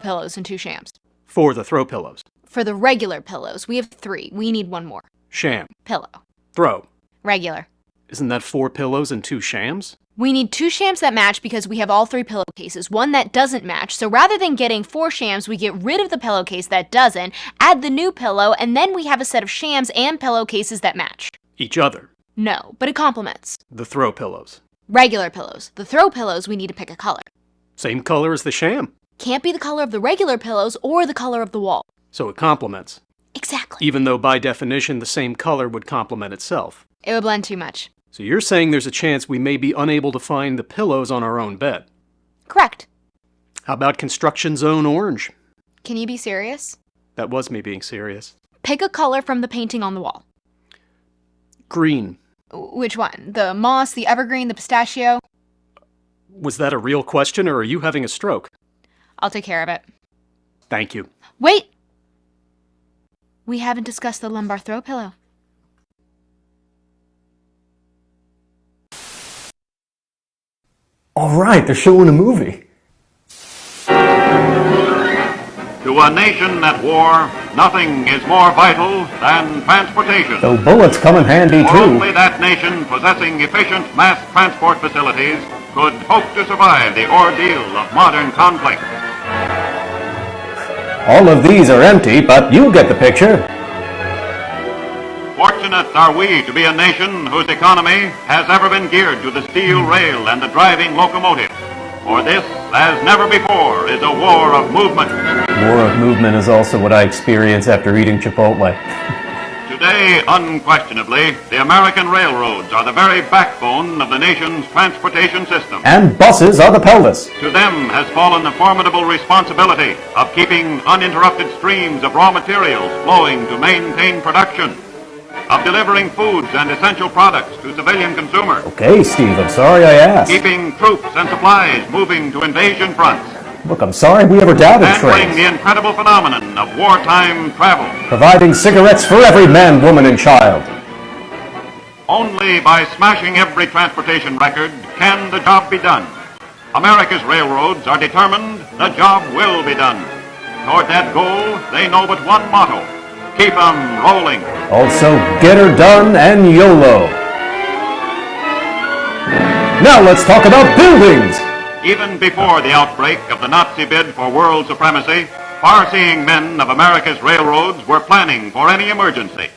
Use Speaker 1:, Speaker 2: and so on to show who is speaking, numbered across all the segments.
Speaker 1: pillows and 2 shams.
Speaker 2: For the throw pillows.
Speaker 1: For the regular pillows, we have 3. We need 1 more.
Speaker 2: Sham.
Speaker 1: Pillow.
Speaker 2: Throw.
Speaker 1: Regular.
Speaker 2: Isn't that 4 pillows and 2 shams?
Speaker 1: We need 2 shams that match because we have all 3 pillowcases. 1 that doesn't match, so rather than getting 4 shams, we get rid of the pillowcase that doesn't, add the new pillow, and then we have a set of shams and pillowcases that match.
Speaker 2: Each other.
Speaker 1: No, but it complements.
Speaker 2: The throw pillows.
Speaker 1: Regular pillows. The throw pillows, we need to pick a color.
Speaker 2: Same color as the sham.
Speaker 1: Can't be the color of the regular pillows or the color of the wall.
Speaker 2: So it complements.
Speaker 1: Exactly.
Speaker 2: Even though by definition the same color would complement itself.
Speaker 1: It would blend too much.
Speaker 2: So you're saying there's a chance we may be unable to find the pillows on our own bed.
Speaker 1: Correct.
Speaker 2: How about construction zone orange?
Speaker 1: Can you be serious?
Speaker 2: That was me being serious.
Speaker 1: Pick a color from the painting on the wall.
Speaker 2: Green.
Speaker 1: Which one? The moss, the evergreen, the pistachio?
Speaker 2: Was that a real question, or are you having a stroke?
Speaker 1: I'll take care of it.
Speaker 2: Thank you.
Speaker 1: Wait! We haven't discussed the lumbar throw pillow.
Speaker 3: All right, they're showing a movie.
Speaker 4: To a nation at war, nothing is more vital than transportation.
Speaker 3: Though bullets come in handy
Speaker 4: For
Speaker 3: too.
Speaker 4: only that nation possessing efficient mass transport facilities could hope to survive the ordeal of modern conflict.
Speaker 3: All of these are empty, but you get the picture.
Speaker 4: Fortunate are we to be a nation whose economy has ever been geared to the steel rail and the driving locomotive. For this, as never before, is a war of movement.
Speaker 3: War of movement is also what I experience after eating Chipotle.
Speaker 4: Today, unquestionably, the American railroads are the very backbone of the nation's transportation system.
Speaker 3: And buses are the pelvis.
Speaker 4: To them has fallen the formidable responsibility of keeping uninterrupted streams of raw materials flowing to maintain production, of delivering foods and essential products to civilian consumers,
Speaker 3: Okay, Steve, I'm sorry I asked.
Speaker 4: keeping troops and supplies moving to invasion fronts,
Speaker 3: Look, I'm sorry we ever doubted
Speaker 4: handling
Speaker 3: trains.
Speaker 4: the incredible phenomenon of wartime travel.
Speaker 3: Providing cigarettes for every man, woman, and child.
Speaker 4: Only by smashing every transportation record can the job be done. America's railroads are determined the job will be done. Toward that goal, they know but one motto: keep 'em rolling.
Speaker 3: Also, get her done and YOLO. Now let's talk about buildings.
Speaker 4: Even before the outbreak of the Nazi bid for world supremacy, far-seeing men of America's railroads were planning for any emergency.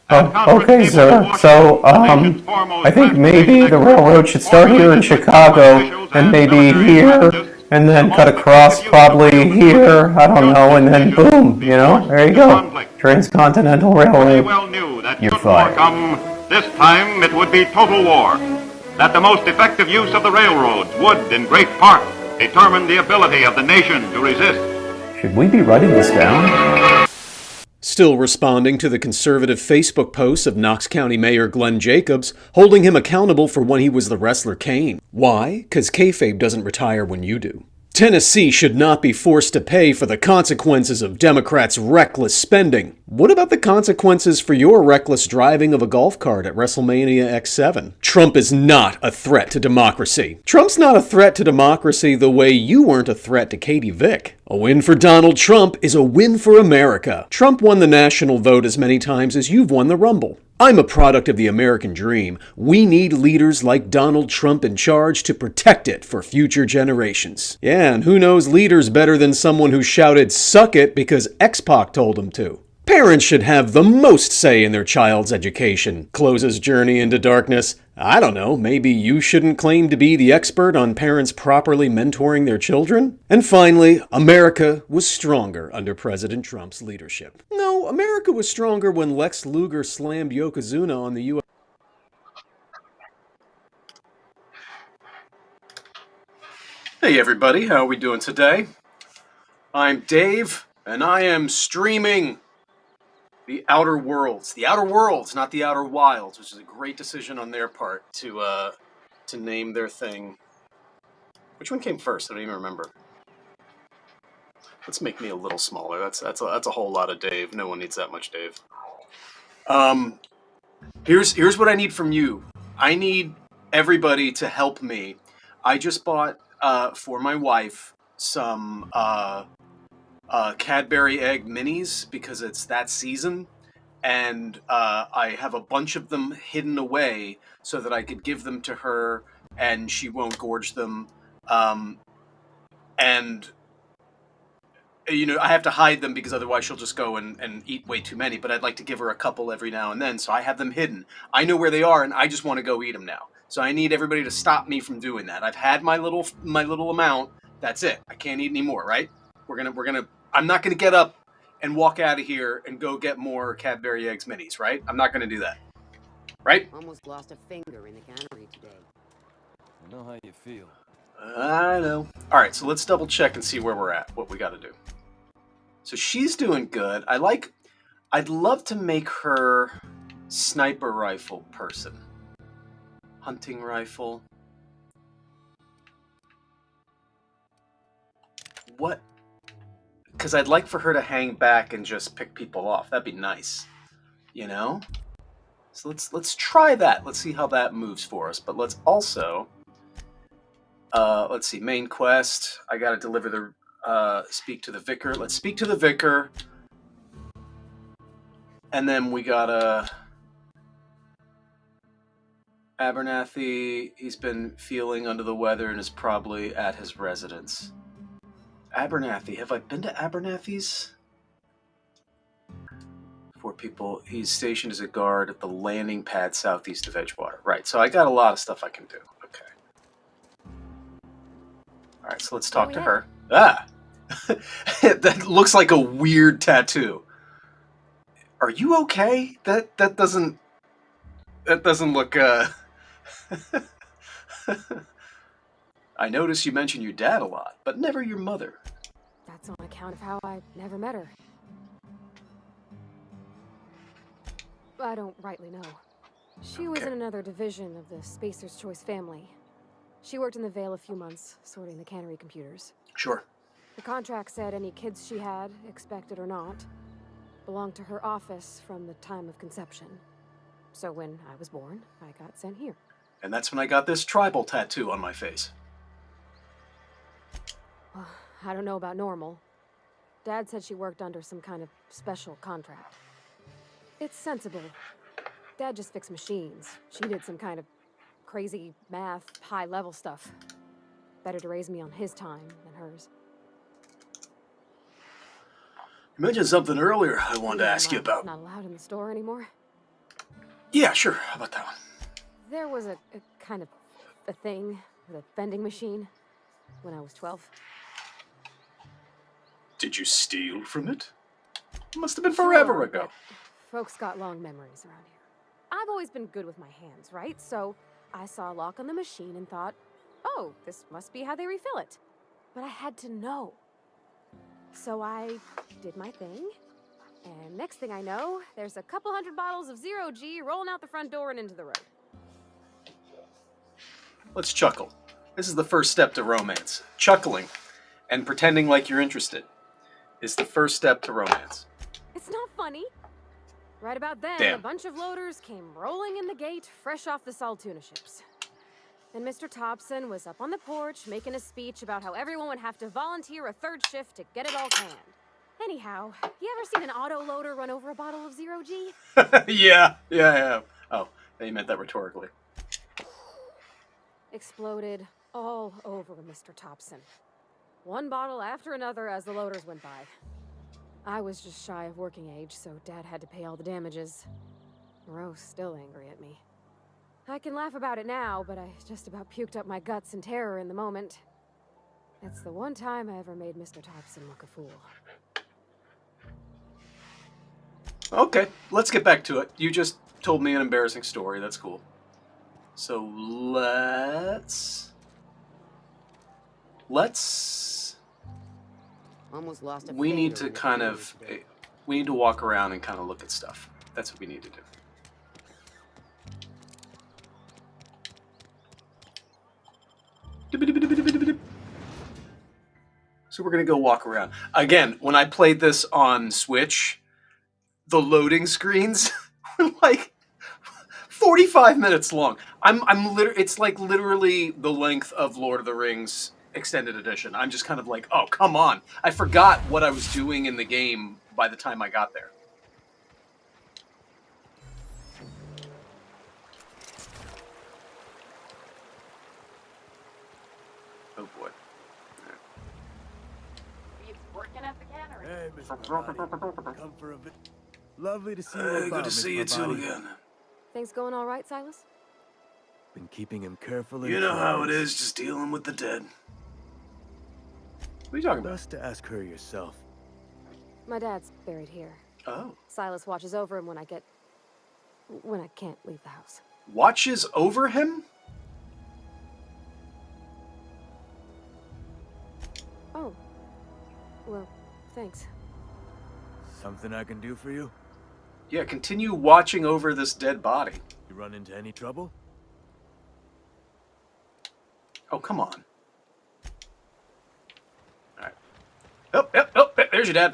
Speaker 3: Okay, sir. So, I think maybe the railroad should start here in Chicago, and maybe here, and then cut across probably here, I don't know, and then boom, you know, there you go. Transcontinental
Speaker 4: They
Speaker 3: Railway.
Speaker 4: well knew that
Speaker 3: You're
Speaker 4: should war
Speaker 3: fired.
Speaker 4: come, this time it would be total war. That the most effective use of the railroads would, in great part, determine the ability of the nation to resist.
Speaker 3: Should we be writing this down?
Speaker 2: Still responding to the conservative Facebook posts of Knox County Mayor Glenn Jacobs, holding him accountable for when he was the wrestler Kane. Why? 'Cause kayfabe doesn't retire when you do. Tennessee should not be forced to pay for the consequences of Democrats' reckless spending. What about the consequences for your reckless driving of a golf cart at WrestleMania X7? Trump is not a threat to democracy. Trump's not a threat to democracy the way you weren't a threat to Katie Vick. A win for Donald Trump is a win for America. Trump won the national vote as many times as you've won the Rumble. I'm a product of the American dream. We need leaders like Donald Trump in charge to protect it for future generations. Yeah, and who knows leaders better than someone who shouted "suck it" because X-Pac told him to. Parents should have the most say in their child's education. Closes Journey into Darkness. I don't know, maybe you shouldn't claim to be the expert on parents properly mentoring their children? And finally, America was stronger under President Trump's leadership. No, America was stronger when Lex Luger slammed Yokozuna on the U.S. Hey everybody, how are we doing today? I'm Dave, and I am streaming The Outer Worlds. The Outer Worlds, not The Outer Wilds, which is a great decision on their part to name their thing. Which one came first? I don't even remember. Let's make me a little smaller. That's a whole lot of Dave. No one needs that much Dave. Here's what I need from you. I need everybody to help me. I just bought for my wife some Cadbury egg minis because it's that season, and I have a bunch of them hidden away so that I could give them to her and she won't gorge them. And I have to hide them because otherwise she'll just go and eat way too many. But I'd like to give her a couple every now and then, so I have them hidden. I know where they are, and I just want to go eat them now. So I need everybody to stop me from doing that. I've had my little amount. That's it. I can't eat any more. Right? I'm not gonna get up and walk out of here and go get more Cadbury Eggs minis. Right? I'm not gonna do that. Right?
Speaker 5: Almost lost a finger in the cannery today.
Speaker 6: I know how you feel.
Speaker 2: I know. All right, so let's double check and see where we're at. What we got to do. So she's doing good. I'd love to make her sniper rifle person. Hunting rifle. What? Because I'd like for her to hang back and just pick people off. That'd be nice. So let's try that. Let's see how that moves for us. But let's also let's see, main quest. I gotta deliver the speak to the vicar. Let's speak to the vicar. And then we gotta Abernathy. He's been feeling under the weather and is probably at his residence. Abernathy. Have I been to Abernathy's? 4 people. He's stationed as a guard at the landing pad southeast of Edgewater. Right, so I got a lot of stuff I can do. Okay. All right, so let's talk to her. Ah! That looks like a weird tattoo. Are you okay? That doesn't look I noticed you mention your dad a lot, but never your mother.
Speaker 7: That's on account of how I never met her. I don't rightly know. She was in another division of the Spacer's Choice family. She worked in the Vale a few months, sorting the cannery computers.
Speaker 2: Sure.
Speaker 7: The contract said any kids she had, expected or not, belonged to her office from the time of conception. So when I was born, I got sent here.
Speaker 2: And that's when I got this tribal tattoo on my face.
Speaker 7: Well, I don't know about normal. Dad said she worked under some kind of special contract. It's sensible. Dad just fixed machines. She did some kind of crazy math, high-level stuff. Better to raise me on his time than hers.
Speaker 2: You mentioned something earlier I wanted to ask you about.
Speaker 7: Not allowed in the store anymore?
Speaker 2: Yeah, sure. How about that one?
Speaker 7: There was a kind of a thing with a vending machine when I was 12.
Speaker 2: Did you steal from it? It must have been forever
Speaker 7: Sure,
Speaker 2: ago.
Speaker 7: but folks got long memories around here. I've always been good with my hands, right? So I saw a lock on the machine and thought, oh, this must be how they refill it. But I had to know. So I did my thing, and next thing I know, there's a couple hundred bottles of 0G rolling out the front door and into the road.
Speaker 2: Let's chuckle. This is the first step to romance. Chuckling and pretending like you're interested is the first step to romance.
Speaker 7: It's not funny. Right about then,
Speaker 2: Damn.
Speaker 7: a bunch of loaders came rolling in the gate, fresh off the salt tuna ships. And Mr. Thompson was up on the porch making a speech about how everyone would have to volunteer a third shift to get it all canned. Anyhow, you ever seen an auto loader run over a bottle of 0G?
Speaker 2: Yeah. Oh, they meant that rhetorically.
Speaker 7: Exploded all over Mr. Thompson. One bottle after another as the loaders went by. I was just shy of working age, so Dad had to pay all the damages. Moreau's still angry at me. I can laugh about it now, but I just about puked up my guts in terror in the moment. It's the one time I ever made Mr. Thompson look a fool.
Speaker 2: Okay, let's get back to it. You just told me an embarrassing story. That's cool. So let's
Speaker 5: Almost lost a
Speaker 2: we
Speaker 5: finger
Speaker 2: need to
Speaker 5: in the
Speaker 2: kind
Speaker 5: cannery
Speaker 2: of
Speaker 5: today.
Speaker 2: we need to walk around and kind of look at stuff. That's what we need to do. So we're gonna go walk around. Again, when I played this on Switch, the loading screens were like 45 minutes long. It's like literally the length of Lord of the Rings extended edition. I'm just kind of like, oh, come on. I forgot what I was doing in the game by the time I got there. Oh, boy.
Speaker 7: He's working at the cannery.
Speaker 6: Hey, Miss Body. Come for a bit. Lovely to see you.
Speaker 2: Hey, good to see you too again.
Speaker 7: Things going all right, Silas?
Speaker 6: Been keeping him careful.
Speaker 2: You know how it is, just dealing with the dead. What are you talking about?
Speaker 6: Best to ask her yourself.
Speaker 7: My dad's buried here.
Speaker 2: Oh.
Speaker 7: Silas watches over him when I can't leave the house.
Speaker 2: Watches over him?
Speaker 7: Oh. Well, thanks.
Speaker 6: Something I can do for you?
Speaker 2: Yeah, continue watching over this dead body.
Speaker 6: You run into any trouble?
Speaker 2: Oh, come on. Alright. Oh, there's your dad.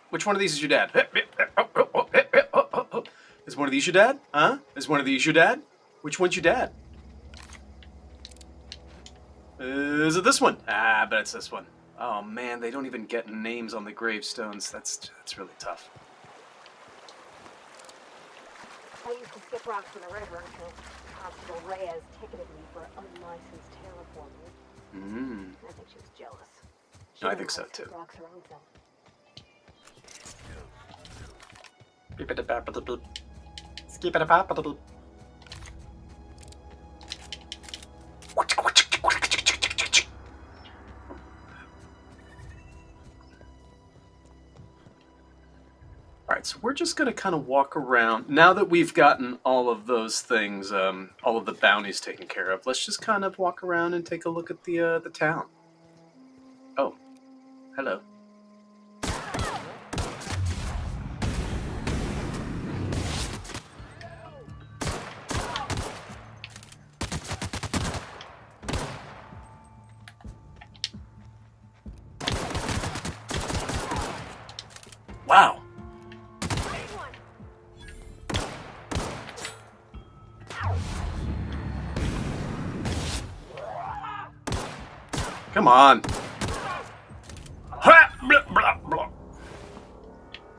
Speaker 2: Which one of these is your dad? Is one of these your dad? Huh? Is one of these your dad? Which one's your dad? Is it this one? Ah, I bet it's this one. Oh man, they don't even get names on the gravestones. That's really tough.
Speaker 7: I used to skip rocks in the river until Constable Reyes ticketed me for unlicensed terraforming. I think she was jealous. She
Speaker 2: I think so too.
Speaker 7: rocks her own self.
Speaker 2: Skip it up. Alright, so we're just going to kind of walk around. Now that we've gotten all of those things, all of the bounties taken care of, let's just kind of walk around and take a look at the town. Oh, hello. Wow. Come on. Ha! Blah, blah, blah.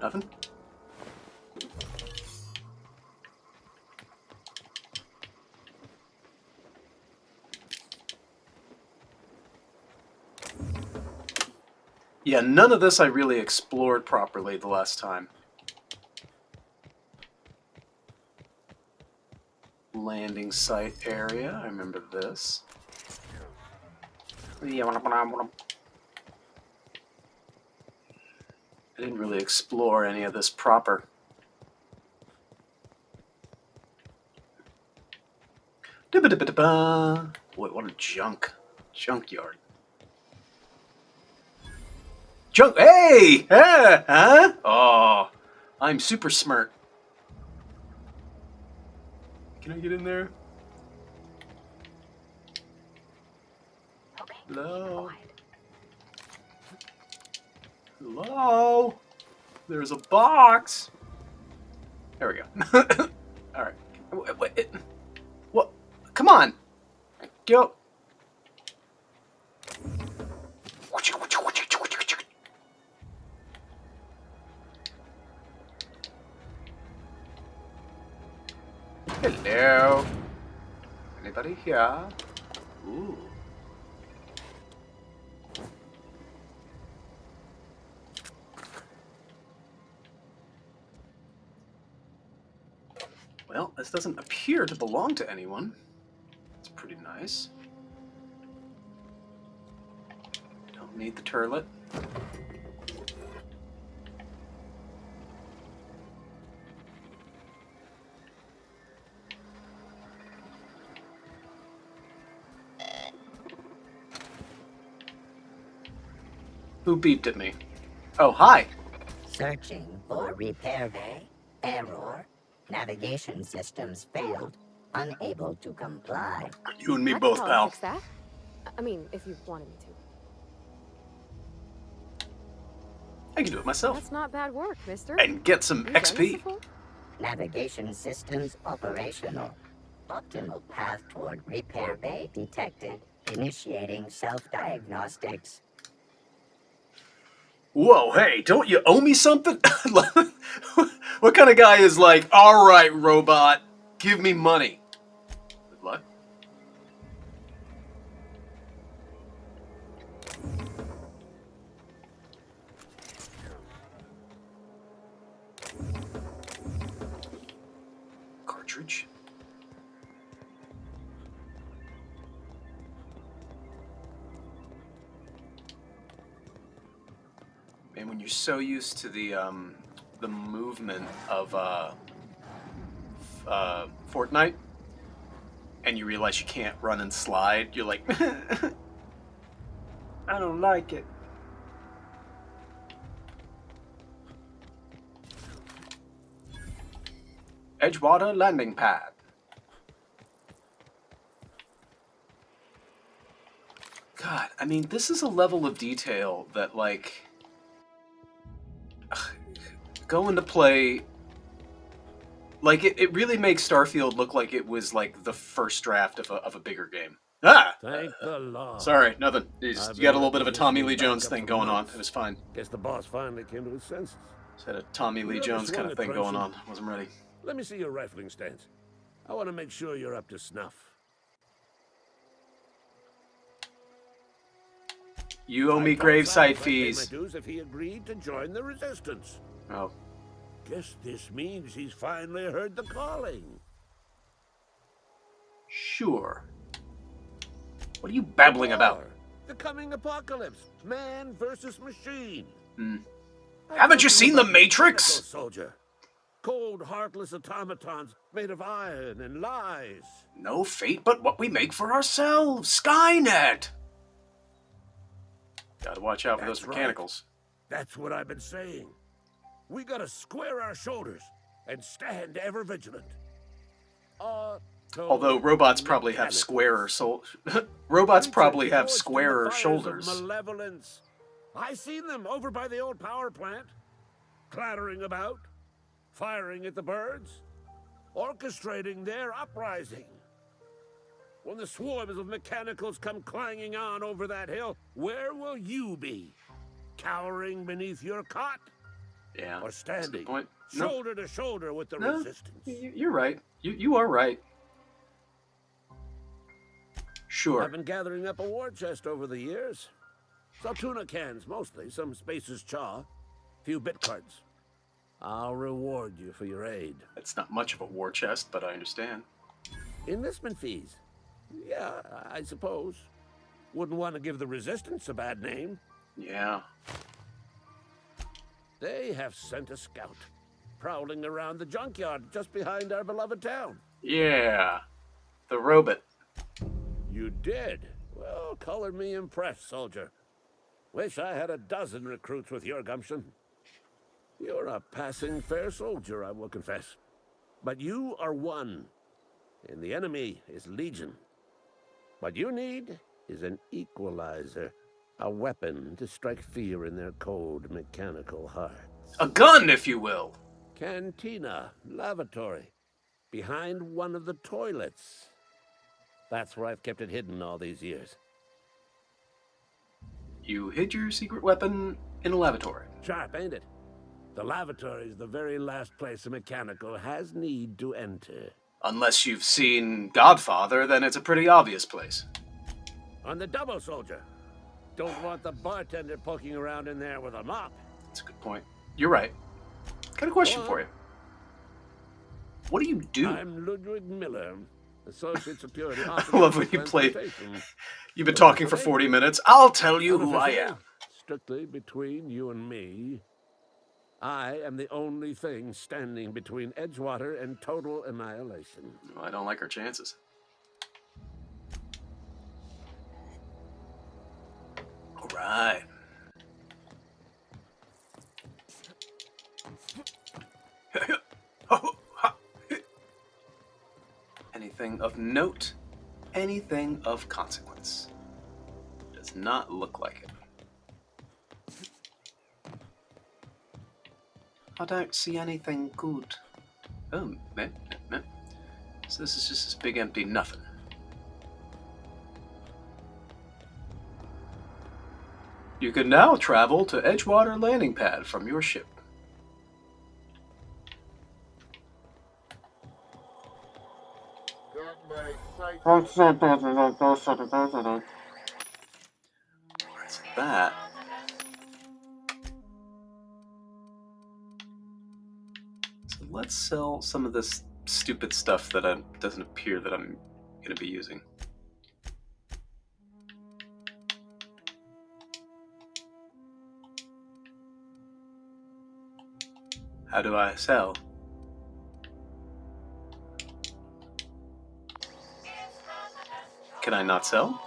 Speaker 2: Nothing? Yeah, none of this I really explored properly the last time. Landing site area, I remember this. I didn't really explore any of this proper. Boy, what a junkyard. Hey! Huh? Oh, I'm super smart. Can I get in there? Hello? Hello? There's a box. There we go. All right. What? Come on. Go. Hello. Anybody here? Ooh. Well, this doesn't appear to belong to anyone. It's pretty nice. Don't need the turlet. Who beeped at me? Oh, hi.
Speaker 8: Searching for repair bay. Error. Navigation systems failed. Unable to comply.
Speaker 2: You and me
Speaker 7: I
Speaker 2: both,
Speaker 7: could
Speaker 2: pal.
Speaker 7: probably fix that. I mean, if you wanted me to.
Speaker 2: I can do it myself.
Speaker 7: That's not bad work, mister.
Speaker 2: And get some
Speaker 7: You done this
Speaker 2: XP.
Speaker 7: before?
Speaker 8: Navigation systems operational. Optimal path toward repair bay detected. Initiating self-diagnostics.
Speaker 2: Whoa, hey, don't you owe me something? What kind of guy is like, all right, robot, give me money? Good luck. Cartridge. And when you're so used to the movement of Fortnite, and you realize you can't run and slide, you're like, I don't like it. Edgewater landing pad. God, I mean, this is a level of detail that, like, go into play. Like, it really makes Starfield look like it was, like, the first draft of a bigger game. Ah!
Speaker 6: Thank the Lord.
Speaker 2: Sorry, nothing. You
Speaker 6: I've
Speaker 2: got a
Speaker 6: been
Speaker 2: little bit of a Tommy Lee
Speaker 6: repositioning
Speaker 2: Jones
Speaker 6: back up
Speaker 2: thing
Speaker 6: for
Speaker 2: going on.
Speaker 6: months.
Speaker 2: It was fine.
Speaker 6: Guess the boss finally came to his senses.
Speaker 2: Just had a Tommy Lee
Speaker 6: You ever
Speaker 2: Jones kind
Speaker 6: swung
Speaker 2: of
Speaker 6: a
Speaker 2: thing going
Speaker 6: truncheon?
Speaker 2: on. Wasn't ready.
Speaker 6: Let me see your rifling stance. I want to make sure you're up to snuff.
Speaker 2: You owe me
Speaker 6: I told
Speaker 2: gravesite
Speaker 6: Saddles I'd pay
Speaker 2: fees.
Speaker 6: my dues if he agreed to join the resistance.
Speaker 2: Oh.
Speaker 6: Guess this means he's finally heard the calling.
Speaker 2: Sure. What are you babbling about?
Speaker 6: War. The coming apocalypse. Man versus machine.
Speaker 2: Haven't you seen The Matrix?
Speaker 6: Mechanical soldier. Cold, heartless automatons made of iron and lies.
Speaker 2: No fate but what we make for ourselves. Skynet. Gotta watch out for those
Speaker 6: That's right.
Speaker 2: mechanicals.
Speaker 6: That's what I've been saying. We gotta square our shoulders and stand ever vigilant.
Speaker 2: Although robots probably have squarer robots probably have squarer shoulders.
Speaker 6: Malevolence. I seen them over by the old power plant, clattering about, firing at the birds, orchestrating their uprising. When the swarms of mechanicals come clanging on over that hill, where will you be? Cowering beneath your cot?
Speaker 2: Yeah.
Speaker 6: Or
Speaker 2: that's a good
Speaker 6: standing
Speaker 2: point.
Speaker 6: shoulder to shoulder with the
Speaker 2: No,
Speaker 6: resistance?
Speaker 2: you're right. You are right. Sure.
Speaker 6: I've been gathering up a war chest over the years. So tuna cans mostly, some Spacer's chaw, few bit cards. I'll reward you for your aid.
Speaker 2: It's not much of a war chest, but I understand.
Speaker 6: Enlistment fees? Yeah, I suppose. Wouldn't want to give the resistance a bad name.
Speaker 2: Yeah.
Speaker 6: They have sent a scout, prowling around the junkyard just behind our beloved town.
Speaker 2: Yeah. The robot.
Speaker 6: You did? Well, color me impressed, soldier. Wish I had a dozen recruits with your gumption. You're a passing fair soldier, I will confess. But you are one, and the enemy is legion. What you need is an equalizer, a weapon to strike fear in their cold mechanical hearts.
Speaker 2: A gun, if you will.
Speaker 6: Cantina, lavatory, behind one of the toilets. That's where I've kept it hidden all these years.
Speaker 2: You hid your secret weapon in a lavatory.
Speaker 6: Sharp, ain't it? The lavatory is the very last place a mechanical has need to enter.
Speaker 2: Unless you've seen Godfather, then it's a pretty obvious place.
Speaker 6: On the double, soldier. Don't want the bartender poking around in there with a mop.
Speaker 2: That's a good point. You're right. Got a question
Speaker 6: Go on.
Speaker 2: for you. What do you do?
Speaker 6: I'm Ludwig Miller, Associate Security
Speaker 2: I
Speaker 6: Officer.
Speaker 2: love
Speaker 6: for
Speaker 2: when you play.
Speaker 6: Transportation.
Speaker 2: You've been talking for 40 minutes. I'll tell you who I
Speaker 6: Unofficial,
Speaker 2: am.
Speaker 6: Strictly between you and me. I am the only thing standing between Edgewater and total annihilation.
Speaker 2: I don't like our chances. All right. Anything of note? Anything of consequence? Does not look like it. I don't see anything good. Oh, man. So this is just this big empty nothing. You can now travel to Edgewater landing pad from your ship. What's that? So let's sell some of this stupid stuff that doesn't appear that I'm going to be using. How do I sell? Can I not sell?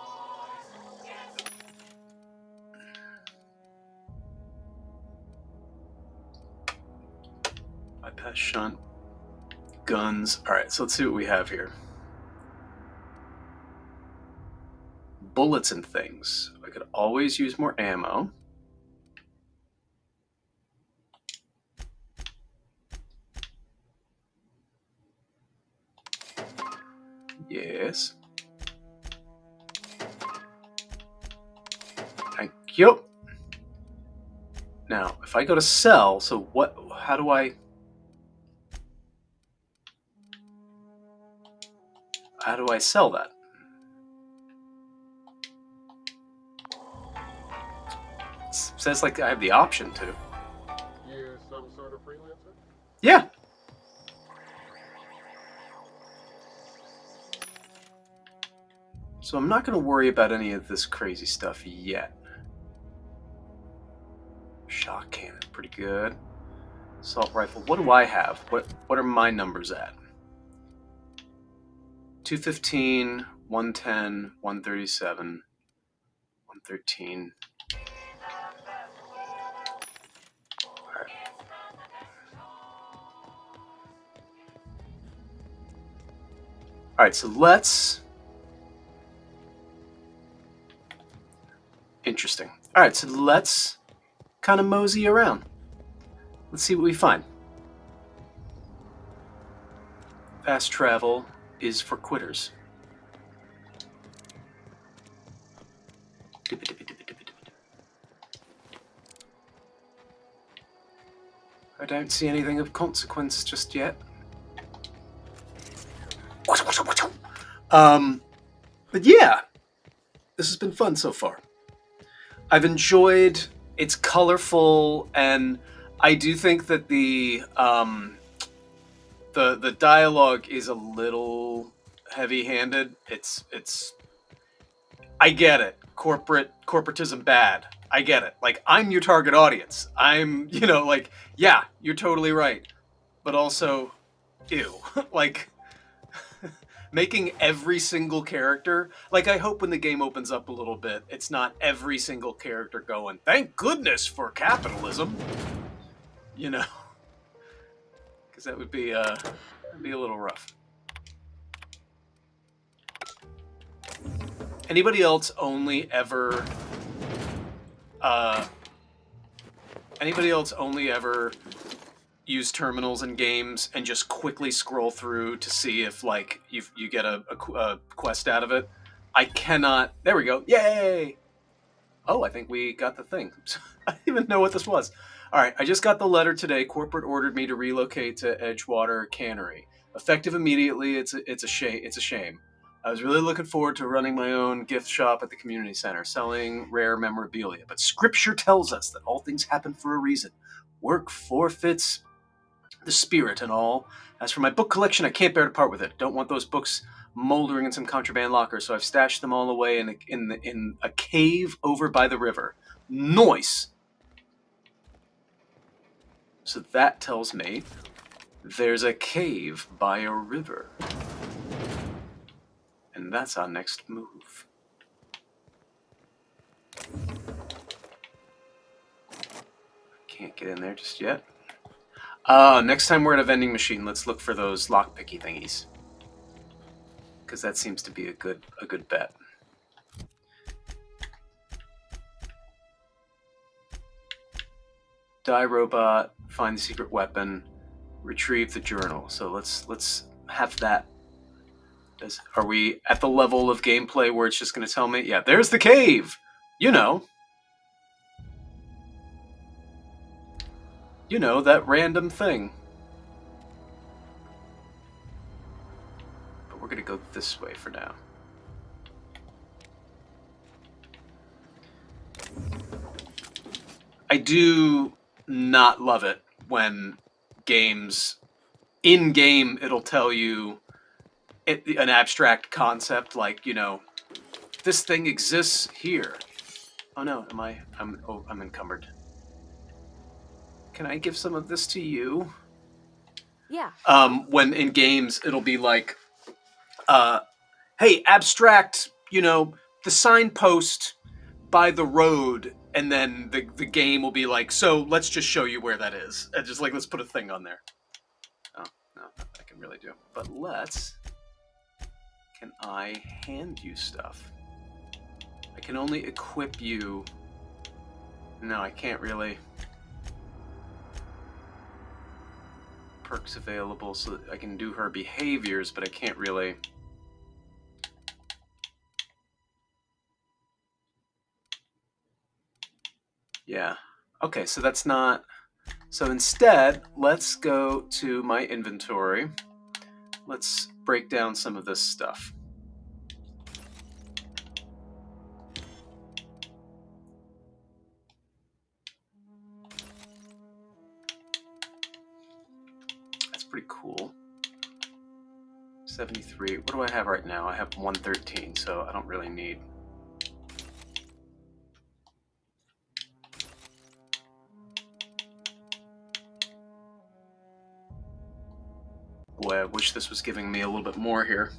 Speaker 2: Bypass shunt. Guns. Alright, so let's see what we have here. Bullets and things. I could always use more ammo. Yes. Thank you. Now, if I go to sell, so what? How do I sell that? It says like I have the option to.
Speaker 9: You're some sort of freelancer?
Speaker 2: Yeah. So I'm not going to worry about any of this crazy stuff yet. Shock cannon, pretty good. Assault rifle. What do I have? What are my numbers at? 215, 110, 137, 113. Alright. Alright, so let's... Interesting. Alright, so let's kind of mosey around. Let's see what we find. Fast travel is for quitters. I don't see anything of consequence just yet. But yeah, this has been fun so far. I've enjoyed. It's colorful, and I do think that the dialogue is a little heavy-handed. It's. I get it. Corporatism bad. I get it. Like, I'm your target audience. I'm, like, yeah, you're totally right. But also, ew. Like, making every single character, like, I hope when the game opens up a little bit, it's not every single character going, thank goodness for capitalism. Because that would be a little rough. Anybody else only ever use terminals in games and just quickly scroll through to see if like you get a quest out of it? I cannot. There we go. Yay! Oh, I think we got the thing. I didn't even know what this was. All right, I just got the letter today. Corporate ordered me to relocate to Edgewater Cannery. Effective immediately. It's a shame. I was really looking forward to running my own gift shop at the community center, selling rare memorabilia. But scripture tells us that all things happen for a reason. Work forfeits the spirit and all. As for my book collection, I can't bear to part with it. Don't want those books moldering in some contraband locker, so I've stashed them all away in a cave over by the river. Nice! So that tells me there's a cave by a river. And that's our next move. Can't get in there just yet. Next time we're at a vending machine, let's look for those lockpicky thingies. Because that seems to be a good bet. Die robot, find the secret weapon, retrieve the journal. So let's have that. Are we at the level of gameplay where it's just going to tell me, yeah, there's the cave, You know, that random thing. But we're gonna go this way for now. I do not love it when games, in-game, it'll tell you an abstract concept like, you know, this thing exists here. Oh no, I'm encumbered. Can I give some of this to you?
Speaker 7: Yeah.
Speaker 2: When in games, it'll be like, hey, abstract, you know, the signpost by the road, and then the game will be like, so let's just show you where that is. And just like, let's put a thing on there. Oh, no, I can really do. But can I hand you stuff? I can only equip you. No, I can't really. Perks available, so that I can do her behaviors, but I can't really. Yeah. Okay, so that's not. So instead, let's go to my inventory. Let's break down some of this stuff. That's pretty cool. 73. What do I have right now? I have 113, so I don't really need. Boy, I wish this was giving me a little bit more here.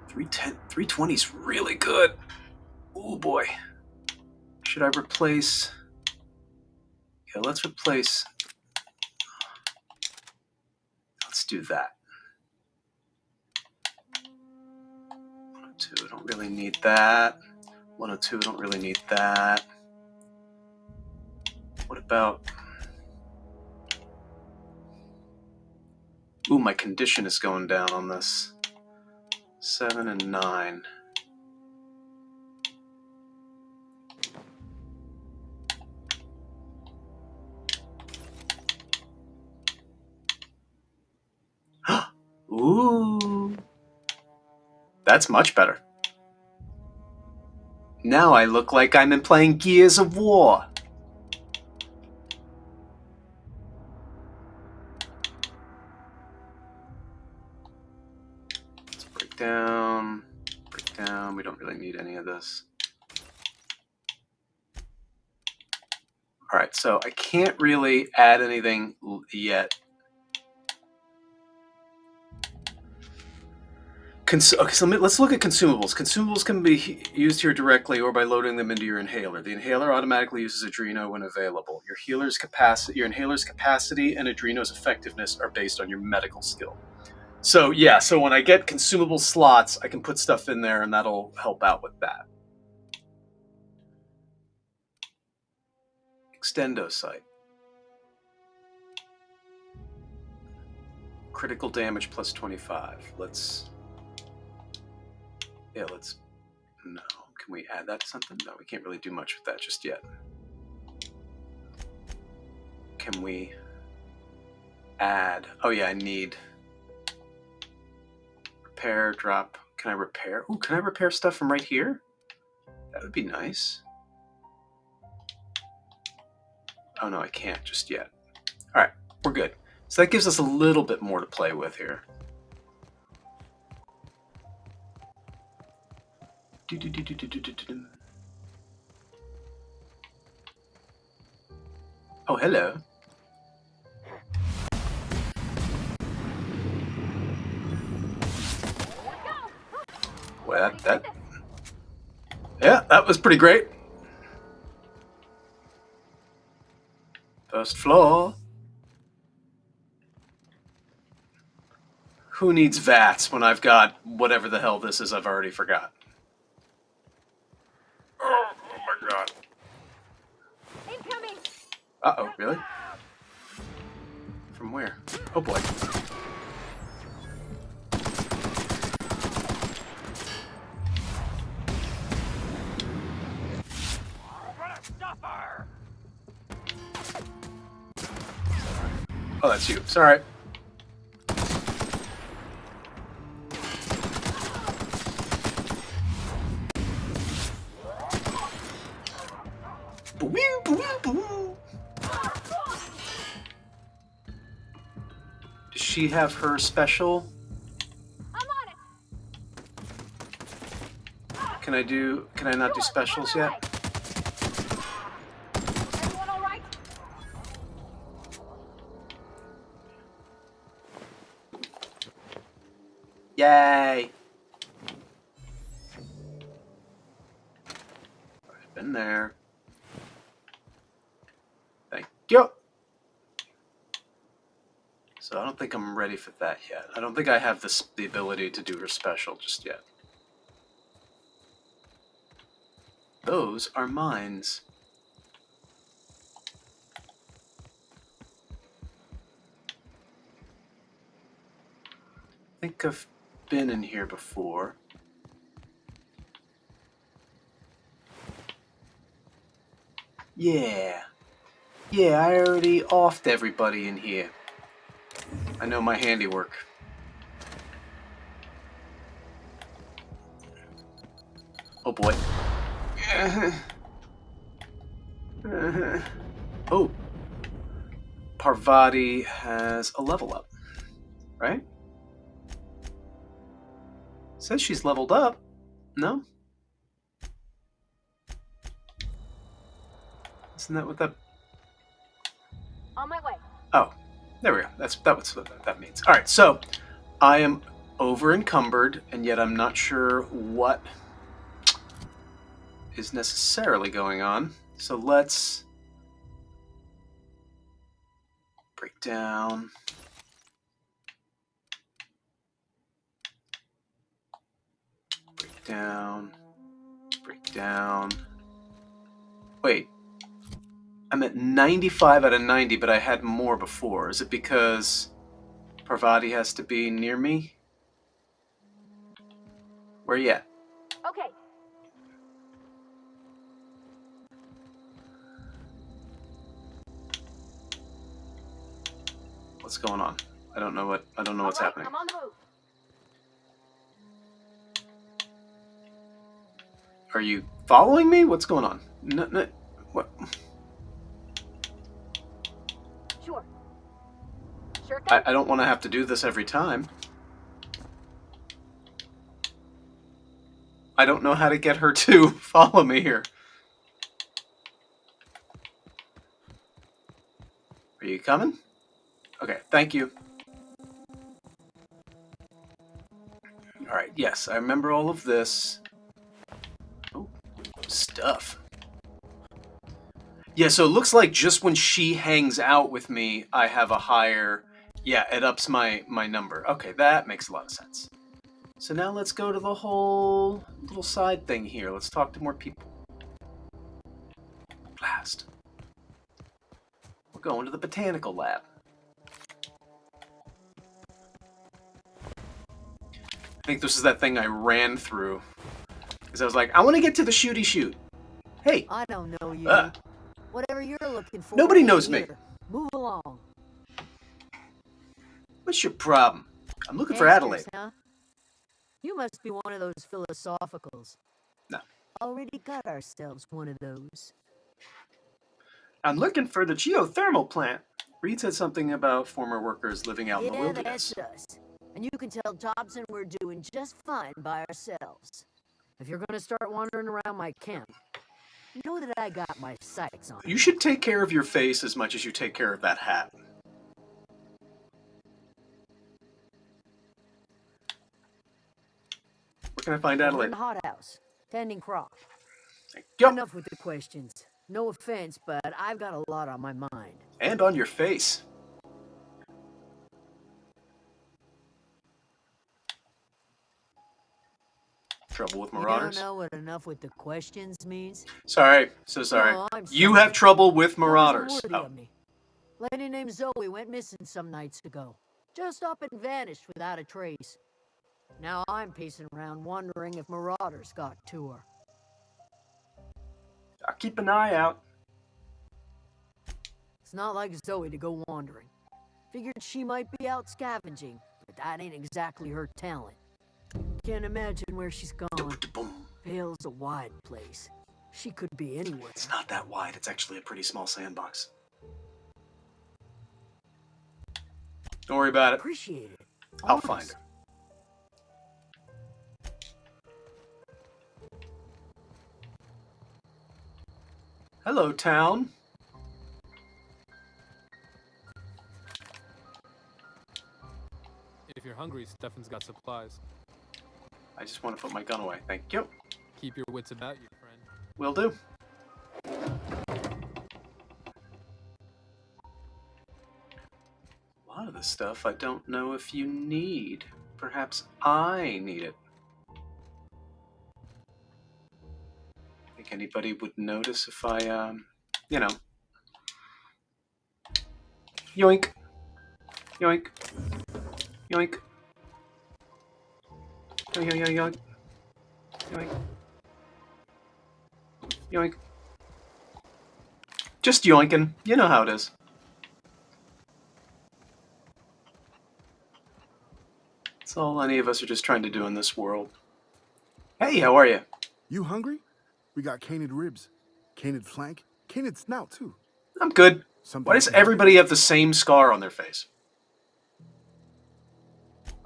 Speaker 2: 320 is really good. Oh boy. Should I replace? Yeah, let's replace. Let's do that. 102, I don't really need that. 102, I don't really need that. What about? Ooh, my condition is going down on this. 7 and 9. Ooh. That's much better. Now I look like I'm playing Gears of War. Let's break down. We don't really need any of this. All right, so I can't really add anything yet. Okay, so let's look at consumables. Consumables can be used here directly or by loading them into your inhaler. The inhaler automatically uses Adreno when available. Your inhaler's capacity and Adreno's effectiveness are based on your medical skill. So yeah, so when I get consumable slots, I can put stuff in there and that'll help out with that. Extendo sight. Critical damage plus 25. No. Can we add that to something? No, we can't really do much with that just yet. Can we add? Oh yeah, I need repair, drop. Can I repair? Ooh, can I repair stuff from right here? That would be nice. Oh no, I can't just yet. All right, we're good. So that gives us a little bit more to play with here. Oh, hello. Well, yeah, that was pretty great. First floor. Who needs VATS when I've got whatever the hell this is I've already forgot?
Speaker 9: Oh my god.
Speaker 7: Incoming!
Speaker 2: Uh-oh, really? From where? Oh boy. Oh, that's you. Sorry. Does she have her special? Can I not do specials yet?
Speaker 7: Everyone all right?
Speaker 2: Yay! I've been there. Thank you. So I don't think I'm ready for that yet. I don't think I have the ability to do her special just yet. Those are mines. I think I've been in here before. Yeah. Yeah, I already offed everybody in here. I know my handiwork. Oh boy. Oh. Parvati has a level up, right? Says she's leveled up. No? Isn't that what that...
Speaker 7: On my way.
Speaker 2: Oh, there we go. That's what that means. All right, so I am over encumbered, and yet I'm not sure what is necessarily going on. So let's break down. Break down. Break down. Wait. I'm at 95 out of 90, but I had more before. Is it because Parvati has to be near me? Where you at?
Speaker 7: Okay.
Speaker 2: What's going on? I don't know what's happening.
Speaker 7: I'm on the move.
Speaker 2: Are you following me? What's going on? No, what?
Speaker 7: Sure. Sure thing.
Speaker 2: I don't want to have to do this every time. I don't know how to get her to follow me here. Are you coming? Okay, thank you. Alright, yes, I remember all of this. Oh, stuff. Yeah, so it looks like just when she hangs out with me, I have a higher... Yeah, it ups my number. Okay, that makes a lot of sense. So now let's go to the whole little side thing here. Let's talk to more people. Blast. We're going to the botanical lab. I think this is that thing I ran through. Because I was like, I want to get to the shooty shoot. Hey.
Speaker 5: I don't know you. Whatever you're looking for.
Speaker 2: Nobody knows me.
Speaker 5: Move along.
Speaker 2: What's your problem? I'm looking for
Speaker 5: Answers,
Speaker 2: Adelaide.
Speaker 5: huh? You must be one of those philosophicals.
Speaker 2: No.
Speaker 5: Already got ourselves one of those.
Speaker 2: I'm looking for the geothermal plant. Reed said something about former workers living out in the wilderness.
Speaker 5: That's us. And you can tell Dobson we're doing just fine by ourselves. If you're gonna start wandering around my camp, know that I got my sights on.
Speaker 2: You should take care of your face as much as you take care of that hat. Where can I find
Speaker 5: We're in
Speaker 2: Adelaide?
Speaker 5: the hothouse, tending crop.
Speaker 2: Yep.
Speaker 5: Enough with the questions. No offense, but I've got a lot on my mind.
Speaker 2: And on your face. Trouble with marauders?
Speaker 5: You don't know what enough with the questions means?
Speaker 2: Sorry, so sorry.
Speaker 5: No, I'm
Speaker 2: You
Speaker 5: sorry.
Speaker 2: have trouble with
Speaker 5: That wasn't
Speaker 2: marauders.
Speaker 5: worthy of me. Lady named Zoe went missing some nights ago. Just up and vanished without a trace. Now I'm pacing around wondering if marauders got to her.
Speaker 2: I'll keep an eye out.
Speaker 5: It's not like Zoe to go wandering. Figured she might be out scavenging, but that ain't exactly her talent. Can't imagine where she's gone. Vale's a wide place. She could be anywhere.
Speaker 2: It's not that wide. It's actually a pretty small sandbox. Don't worry about it.
Speaker 5: Appreciate it.
Speaker 2: I'll find her. Hello, town.
Speaker 10: If you're hungry, Stefan's got supplies.
Speaker 2: I just want to put my gun away. Thank you.
Speaker 10: Keep your wits about you, friend.
Speaker 2: Will do. A lot of this stuff I don't know if you need. Perhaps I need it. Think anybody would notice if I, you know. Yoink. Yoink. Yoink. Yoink, yoink, yoink, yoink. Yoink. Just yoinking. You know how it is. That's all any of us are just trying to do in this world. Hey, how are you?
Speaker 11: You hungry? We got canid ribs, canid flank, canid snout too.
Speaker 2: I'm good.
Speaker 11: Something
Speaker 2: Why does everybody have the same scar on their face?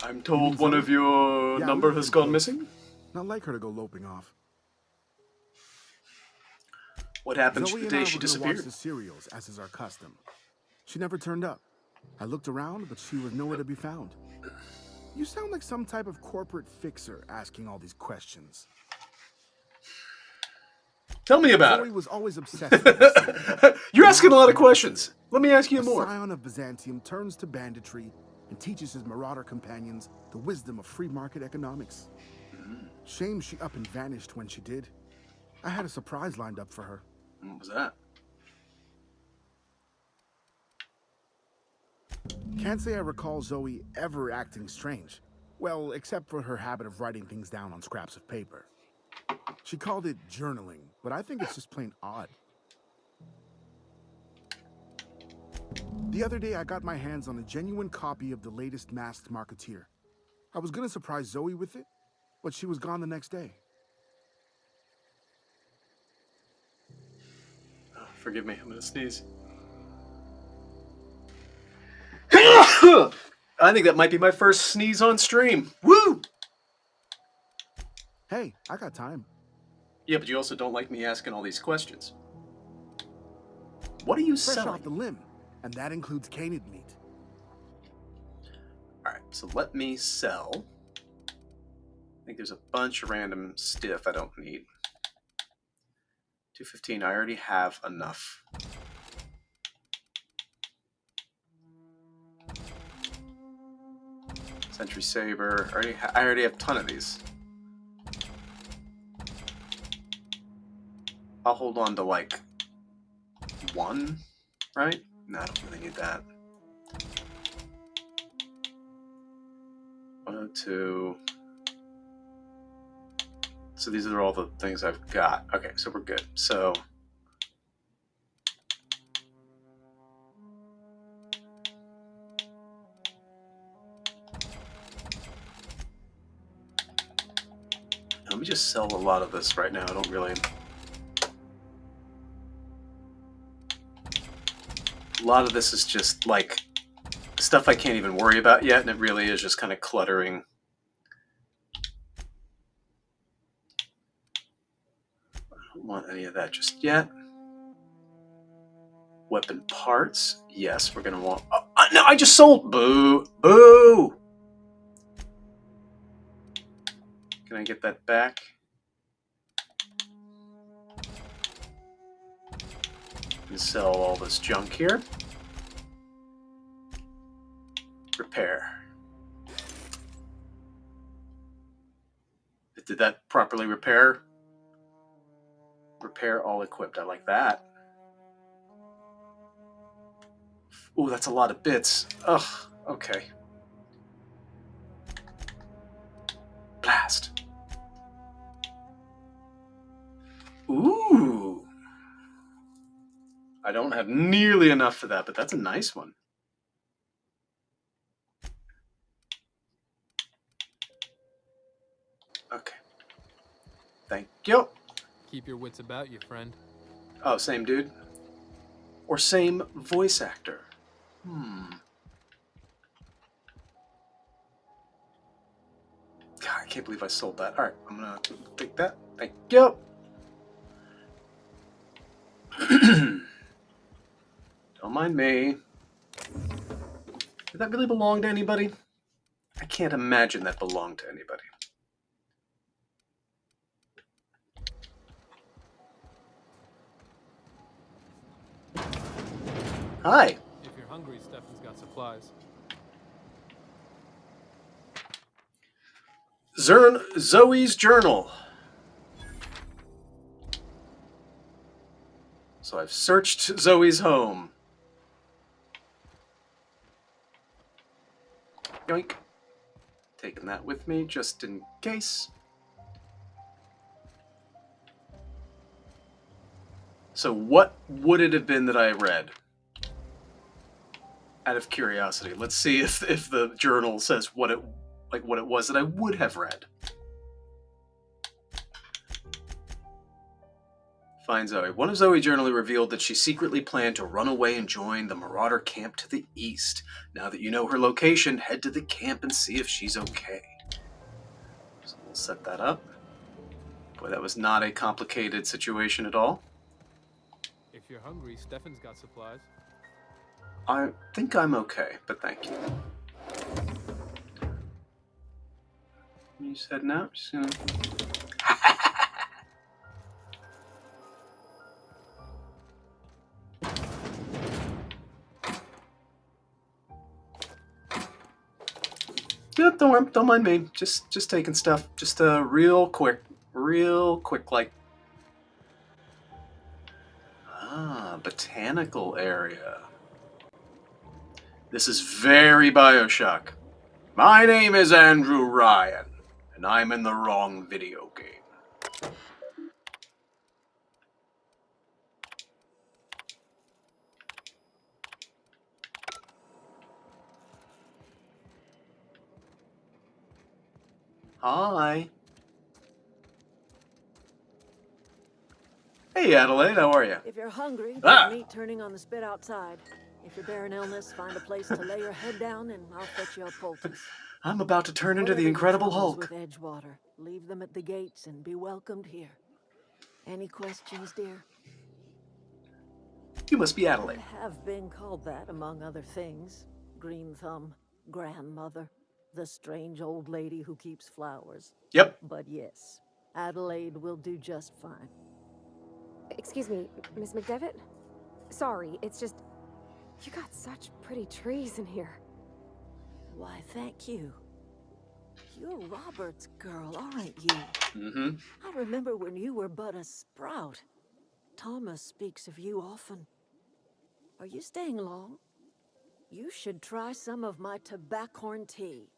Speaker 2: I'm told one of your number has gone missing.
Speaker 11: Not like her to go loping off.
Speaker 2: What happened
Speaker 11: Zoe
Speaker 2: the
Speaker 11: and
Speaker 2: day
Speaker 11: I
Speaker 2: she
Speaker 11: were gonna watch
Speaker 2: disappeared?
Speaker 11: the serials, as is our custom. She never turned up. I looked around, but she was nowhere to be found. You sound like some type of corporate fixer asking all these questions.
Speaker 2: Tell me about
Speaker 11: Zoe
Speaker 2: it.
Speaker 11: was always obsessed with this.
Speaker 2: You're asking a lot of questions. Let me ask you
Speaker 11: A
Speaker 2: more.
Speaker 11: scion of Byzantium turns to banditry and teaches his marauder companions the wisdom of free market economics. Shame she up and vanished when she did. I had a surprise lined up for her.
Speaker 2: What was that?
Speaker 11: Can't say I recall Zoe ever acting strange. Well, except for her habit of writing things down on scraps of paper. She called it journaling, but I think it's just plain odd. The other day, I got my hands on a genuine copy of the latest Masked Marketeer. I was gonna surprise Zoe with it, but she was gone the next day.
Speaker 2: Oh, forgive me, I'm gonna sneeze. I think that might be my first sneeze on stream. Woo!
Speaker 11: Hey, I got time.
Speaker 2: Yeah, but you also don't like me asking all these questions. What are you
Speaker 11: Fresh
Speaker 2: selling?
Speaker 11: off the limb, and that includes canid meat.
Speaker 2: Alright, so let me sell. I think there's a bunch of random stiff I don't need. 215, I already have enough. Sentry Saber, I already have a ton of these. I'll hold on to like one, right? No, I don't really need that. 102. So these are all the things I've got. Okay, so we're good. So let me just sell a lot of this right now. I don't really. A lot of this is just like stuff I can't even worry about yet, and it really is just kind of cluttering. I don't want any of that just yet. Weapon parts. Yes, we're going to want... Oh, no, I just sold! Boo! Boo! Can I get that back? And sell all this junk here. Repair. Did that properly repair? Repair all equipped. I like that. Ooh, that's a lot of bits. Ugh, okay. Blast. Ooh. I don't have nearly enough for that, but that's a nice one. you.
Speaker 10: Keep your wits about you, friend.
Speaker 2: Oh, same dude? Or same voice actor? God, I can't believe I sold that. Alright, I'm gonna take that. Thank you. Don't mind me. Did that really belong to anybody? I can't imagine that belonged to anybody. Hi.
Speaker 10: If you're hungry, Stefan's got supplies.
Speaker 2: Zoe's journal. So I've searched Zoe's home. Yoink. Taking that with me just in case. So what would it have been that I read? Out of curiosity. Let's see if the journal says what it was that I would have read. Find Zoe. One of Zoe's journal revealed that she secretly planned to run away and join the Marauder camp to the east. Now that you know her location, head to the camp and see if she's okay. So we'll set that up. Boy, that was not a complicated situation at all.
Speaker 10: If you're hungry, Stefan's got supplies.
Speaker 2: I think I'm okay, but thank you. You just heading out? Just gonna... Yeah, don't mind me. Just taking stuff. Just real quick, like. Botanical area. This is very Bioshock. My name is Andrew Ryan, and I'm in the wrong video game. Hi. Hey, Adelaide, how are you?
Speaker 5: If you're hungry, there's meat turning on the spit outside. If you're bearing illness, find a place to lay your head down and I'll fetch you a poultice.
Speaker 2: I'm about to turn into
Speaker 5: Whatever
Speaker 2: the
Speaker 5: your
Speaker 2: Incredible
Speaker 5: troubles
Speaker 2: Hulk.
Speaker 5: with Edgewater, leave them at the gates and be welcomed here. Any questions, dear?
Speaker 2: You must be Adelaide.
Speaker 5: I have been called that, among other things. Green Thumb, grandmother, the strange old lady who keeps flowers.
Speaker 2: Yep.
Speaker 5: But yes, Adelaide will do just fine.
Speaker 7: Excuse me, Miss McDevitt? Sorry, it's just... You got such pretty trees in here.
Speaker 5: Why, thank you. You're Robert's girl, aren't you?
Speaker 2: Mm-hmm.
Speaker 5: I remember when you were but a sprout. Thomas speaks of you often. Are you staying long? You should try some of my tobaccorn tea.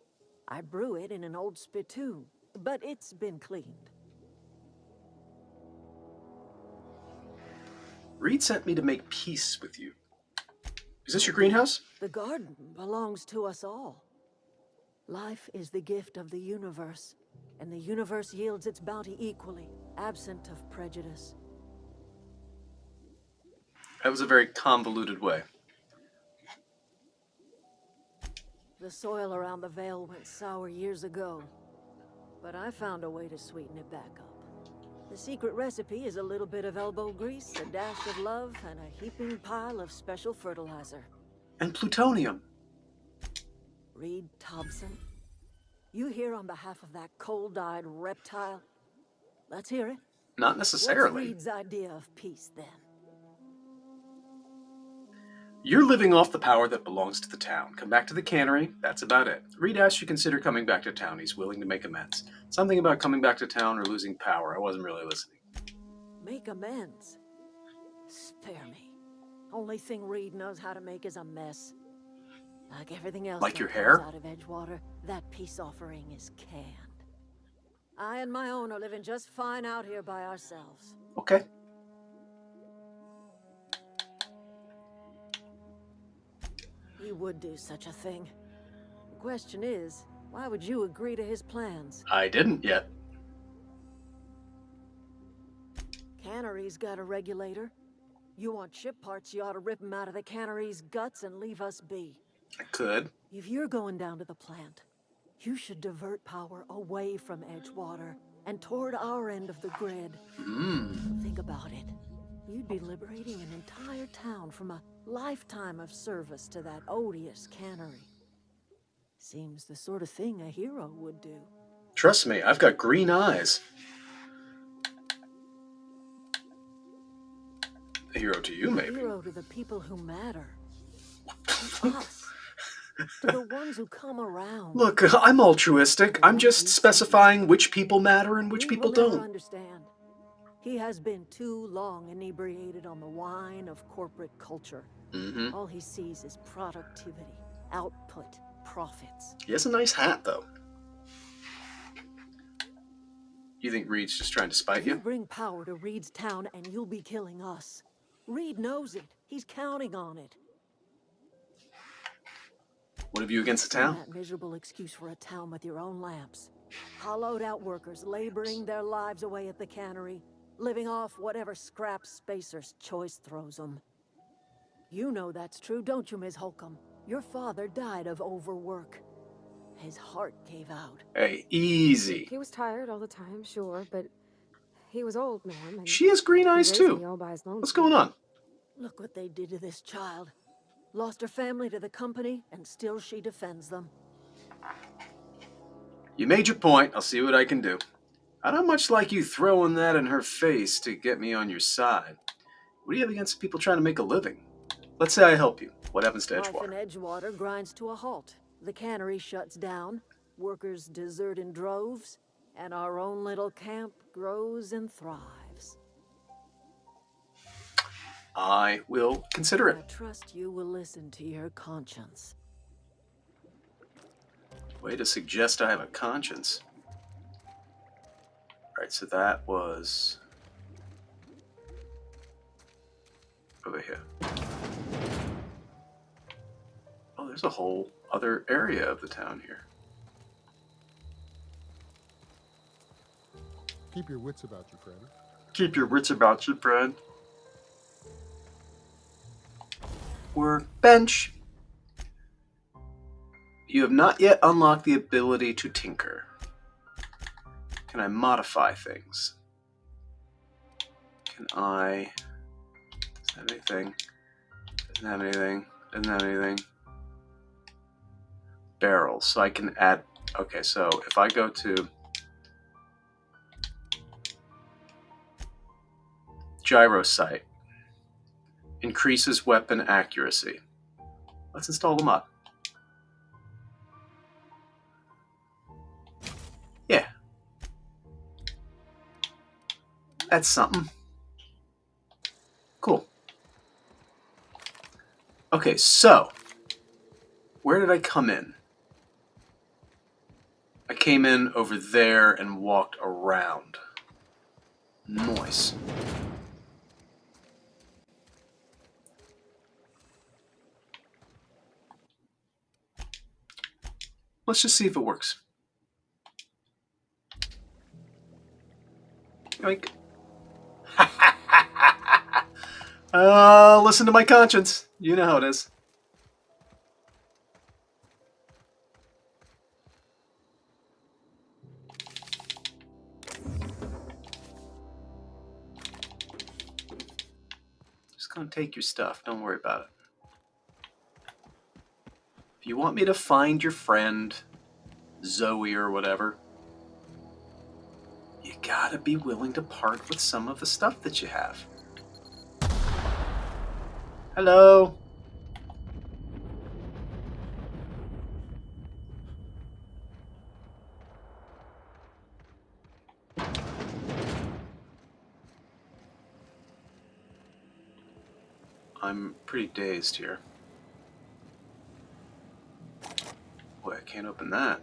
Speaker 5: I brew it in an old spittoon, but it's been cleaned.
Speaker 2: Reed sent me to make peace with you. Is this your greenhouse?
Speaker 5: The garden belongs to us all. Life is the gift of the universe, and the universe yields its bounty equally, absent of prejudice.
Speaker 2: That was a very convoluted way.
Speaker 5: The soil around the Vale went sour years ago, but I found a way to sweeten it back up. The secret recipe is a little bit of elbow grease, a dash of love, and a heaping pile of special fertilizer.
Speaker 2: And plutonium.
Speaker 5: Reed Thompson, you here on behalf of that cold-eyed reptile? Let's hear it.
Speaker 2: Not necessarily.
Speaker 5: What's Reed's idea of peace, then?
Speaker 2: You're living off the power that belongs to the town. Come back to the cannery, that's about it. Reed asked you consider coming back to town. He's willing to make amends. Something about coming back to town or losing power. I wasn't really listening.
Speaker 5: Make amends? Spare me. Only thing Reed knows how to make is a mess. Like everything else
Speaker 2: Like
Speaker 5: that
Speaker 2: your
Speaker 5: comes
Speaker 2: hair?
Speaker 5: out of Edgewater, that peace offering is canned. I and my own are living just fine out here by ourselves.
Speaker 2: Okay.
Speaker 5: He would do such a thing. The question is, why would you agree to his plans?
Speaker 2: I didn't yet.
Speaker 5: cannery's got a regulator. You want ship parts, you ought to rip them out of the cannery's guts and leave us be.
Speaker 2: I could.
Speaker 5: If you're going down to the plant, you should divert power away from Edgewater and toward our end of the grid. Think about it. You'd be liberating an entire town from a lifetime of service to that odious cannery. Seems the sort of thing a hero would do.
Speaker 2: Trust me, I've got green eyes. A hero to you, maybe.
Speaker 5: A hero to the people who matter. To us. To the ones who come around.
Speaker 2: Look, I'm altruistic. I'm just specifying which people matter and which people
Speaker 5: Will never
Speaker 2: don't.
Speaker 5: understand. He has been too long inebriated on the wine of corporate culture. All he sees is productivity, output, profits.
Speaker 2: He has a nice hat, though. You think Reed's just trying to spite
Speaker 5: You
Speaker 2: you?
Speaker 5: bring power to Reed's town and you'll be killing us. Reed knows it. He's counting on it.
Speaker 2: What have you against the town?
Speaker 5: That miserable excuse for a town with your own lamps. Hollowed out workers laboring their lives away at the cannery, living off whatever scrap Spacer's choice throws them. You know that's true, don't you, Ms. Holcomb? Your father died of overwork. His heart gave out.
Speaker 2: Hey, easy.
Speaker 7: He was tired all the time, sure, but he was old, Norm. And
Speaker 2: She has green eyes,
Speaker 7: he raised me
Speaker 2: too.
Speaker 7: all by his lonesome.
Speaker 2: What's going on?
Speaker 5: Look what they did to this child. Lost her family to the company, and still she defends them.
Speaker 2: You made your point. I'll see what I can do. I don't much like you throwing that in her face to get me on your side. What do you have against people trying to make a living? Let's say I help you. What happens to
Speaker 5: Life in
Speaker 2: Edgewater?
Speaker 5: Edgewater grinds to a halt. The cannery shuts down, workers desert in droves, and our own little camp grows and thrives.
Speaker 2: I will consider
Speaker 5: I
Speaker 2: it.
Speaker 5: trust you will listen to your conscience.
Speaker 2: Way to suggest I have a conscience. Alright, so that was over here. Oh, there's a whole other area of the town here.
Speaker 9: Keep your wits about you, friend.
Speaker 2: Keep your wits about you, friend. Workbench. You have not yet unlocked the ability to tinker. Can I modify things? Can I... Doesn't have anything. Doesn't have anything. Doesn't have anything. Barrels. So I can add... Okay, so if I go to... Gyro sight. Increases weapon accuracy. Let's install the mod. Yeah. That's something. Cool. Okay, so where did I come in? I came in over there and walked around. Nice. Let's just see if it works. Yoink. Listen to my conscience. You know how it is. Just gonna take your stuff. Don't worry about it. If you want me to find your friend, Zoe or whatever, you gotta be willing to part with some of the stuff that you have. Hello? I'm pretty dazed here. Boy, I can't open that.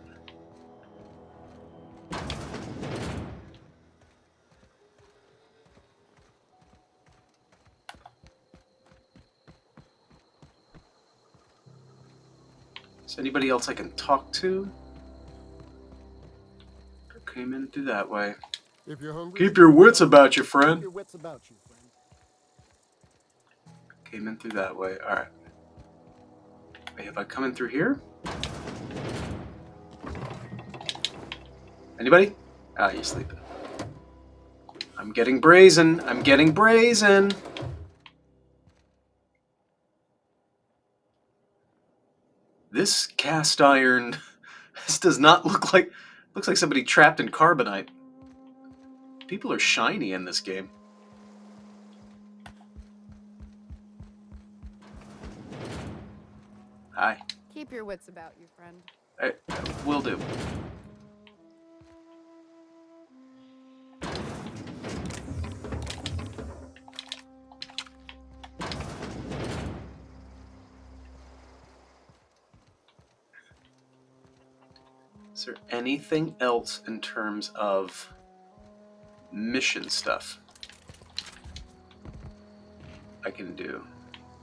Speaker 2: Is anybody else I can talk to? Came in through that way.
Speaker 9: If you're hungry,
Speaker 2: Keep your wits about you,
Speaker 9: keep
Speaker 2: friend.
Speaker 9: your wits about you, friend.
Speaker 2: Came in through that way. Alright. Wait, have I come in through here? Anybody? Ah, you're sleeping. I'm getting brazen. I'm getting brazen. This cast iron... This does not look like... Looks like somebody trapped in carbonite. People are shiny in this game. Hi.
Speaker 12: Keep your wits about you, friend.
Speaker 2: I will do. Is there anything else in terms of mission stuff I can do?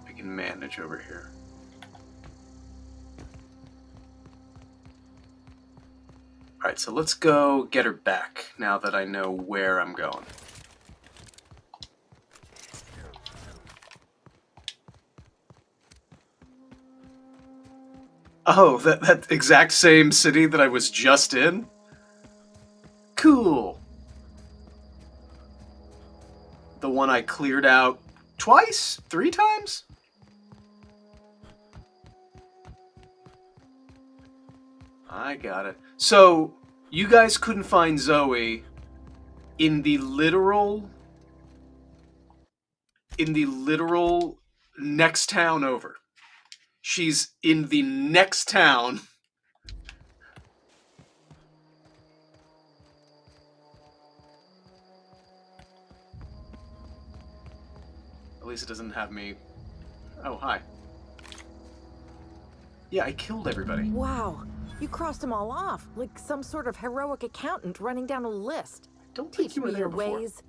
Speaker 2: I can manage over here. Alright, so let's go get her back now that I know where I'm going. Oh, that exact same city that I was just in? Cool. The one I cleared out twice? 3 times? I got it. So, you guys couldn't find Zoe in the literal next town over. She's in the next town. At least it doesn't have me... Oh, hi. Yeah, I killed everybody.
Speaker 13: Wow, you crossed them all off, like some sort of heroic accountant running down a list.
Speaker 2: Don't think
Speaker 13: Teach
Speaker 2: you were
Speaker 13: me
Speaker 2: there
Speaker 13: your
Speaker 2: before.
Speaker 13: ways.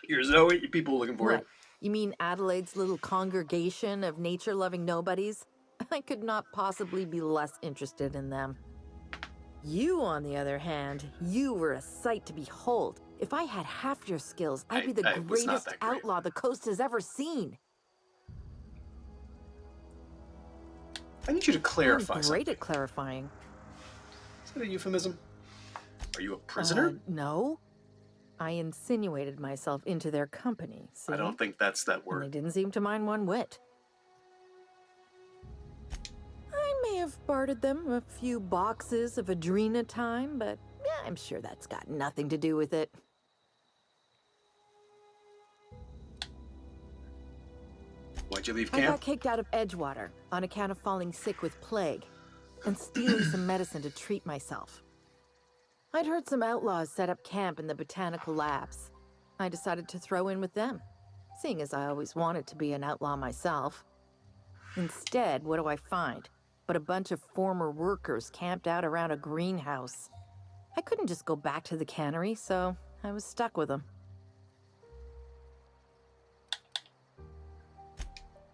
Speaker 2: Here's Zoe, people looking for you.
Speaker 13: What? You mean Adelaide's little congregation of nature-loving nobodies? I could not possibly be less interested in them. You, on the other hand, you were a sight to behold. If I had half your skills, I'd be the
Speaker 2: I was not
Speaker 13: greatest
Speaker 2: that great.
Speaker 13: outlaw the coast has ever seen.
Speaker 2: I need you to clarify
Speaker 13: I'm great
Speaker 2: something.
Speaker 13: at clarifying.
Speaker 2: Is that a euphemism? Are you a prisoner?
Speaker 13: No. I insinuated myself into their company, see?
Speaker 2: I don't think that's that
Speaker 13: And
Speaker 2: word.
Speaker 13: they didn't seem to mind one whit. I may have bartered them a few boxes of Adrena time, but yeah, I'm sure that's got nothing to do with it.
Speaker 2: Why'd you leave
Speaker 13: I
Speaker 2: camp?
Speaker 13: got kicked out of Edgewater on account of falling sick with plague and stealing some medicine to treat myself. I'd heard some outlaws set up camp in the botanical labs. I decided to throw in with them, seeing as I always wanted to be an outlaw myself. Instead, what do I find? But a bunch of former workers camped out around a greenhouse. I couldn't just go back to the cannery, so I was stuck with them.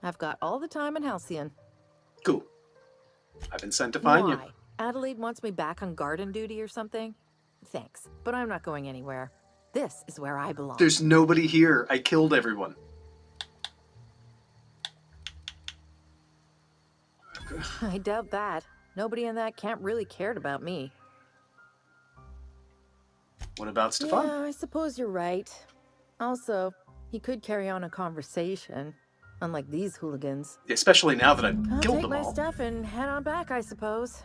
Speaker 13: I've got all the time in Halcyon.
Speaker 2: Cool. I've been sent to find you.
Speaker 13: Why? Adelaide wants me back on garden duty or something? Thanks, but I'm not going anywhere. This is where I belong.
Speaker 2: There's nobody here. I killed everyone.
Speaker 13: I doubt that. Nobody in that camp really cared about me.
Speaker 2: What about Stefan?
Speaker 13: Yeah, I suppose you're right. Also, he could carry on a conversation, unlike these hooligans.
Speaker 2: Especially now that I've
Speaker 13: I'll
Speaker 2: killed
Speaker 13: take
Speaker 2: them
Speaker 13: my
Speaker 2: all.
Speaker 13: stuff and head on back, I suppose.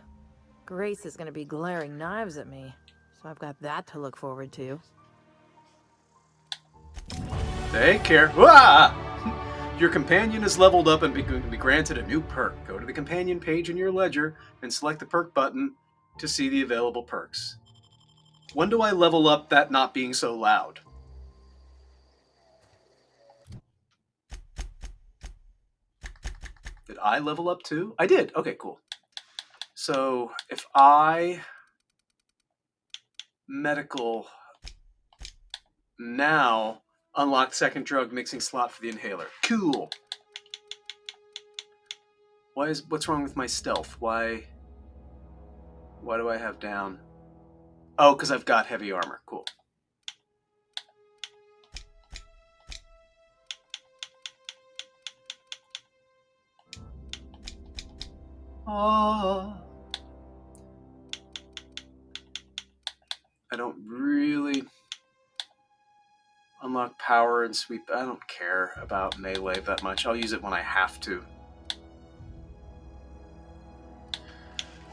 Speaker 13: Grace is going to be glaring knives at me, so I've got that to look forward to.
Speaker 2: Take care. Wah! Your companion is leveled up and be granted a new perk. Go to the companion page in your ledger and select the perk button to see the available perks. When do I level up that not being so loud? Did I level up too? I did. Okay, cool. So if I medical now unlock second drug mixing slot for the inhaler. Cool. What's wrong with my stealth? Why do I have down? Oh, because I've got heavy armor. Cool. I don't really unlock power and sweep. I don't care about melee that much. I'll use it when I have to.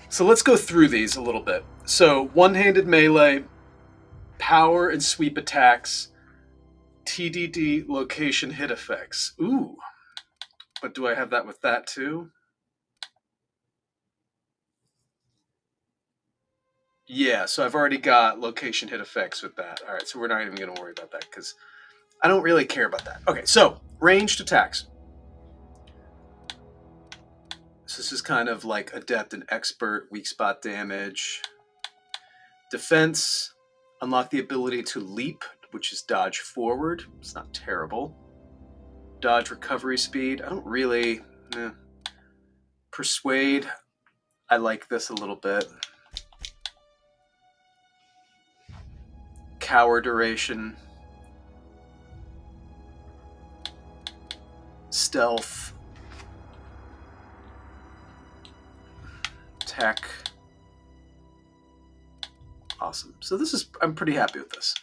Speaker 2: So let's go through these a little bit. So one-handed melee, power and sweep attacks, TDD location hit effects. Ooh. But do I have that with that too? Yeah, so I've already got location hit effects with that. All right, so we're not even going to worry about that because I don't really care about that. Okay, so ranged attacks. So this is kind of like adept and expert, weak spot damage. Defense, unlock the ability to leap, which is dodge forward. It's not terrible. Dodge recovery speed. I don't really... Persuade, I like this a little bit. Cower duration. Stealth. Tech. Awesome. So this is, I'm pretty happy with this.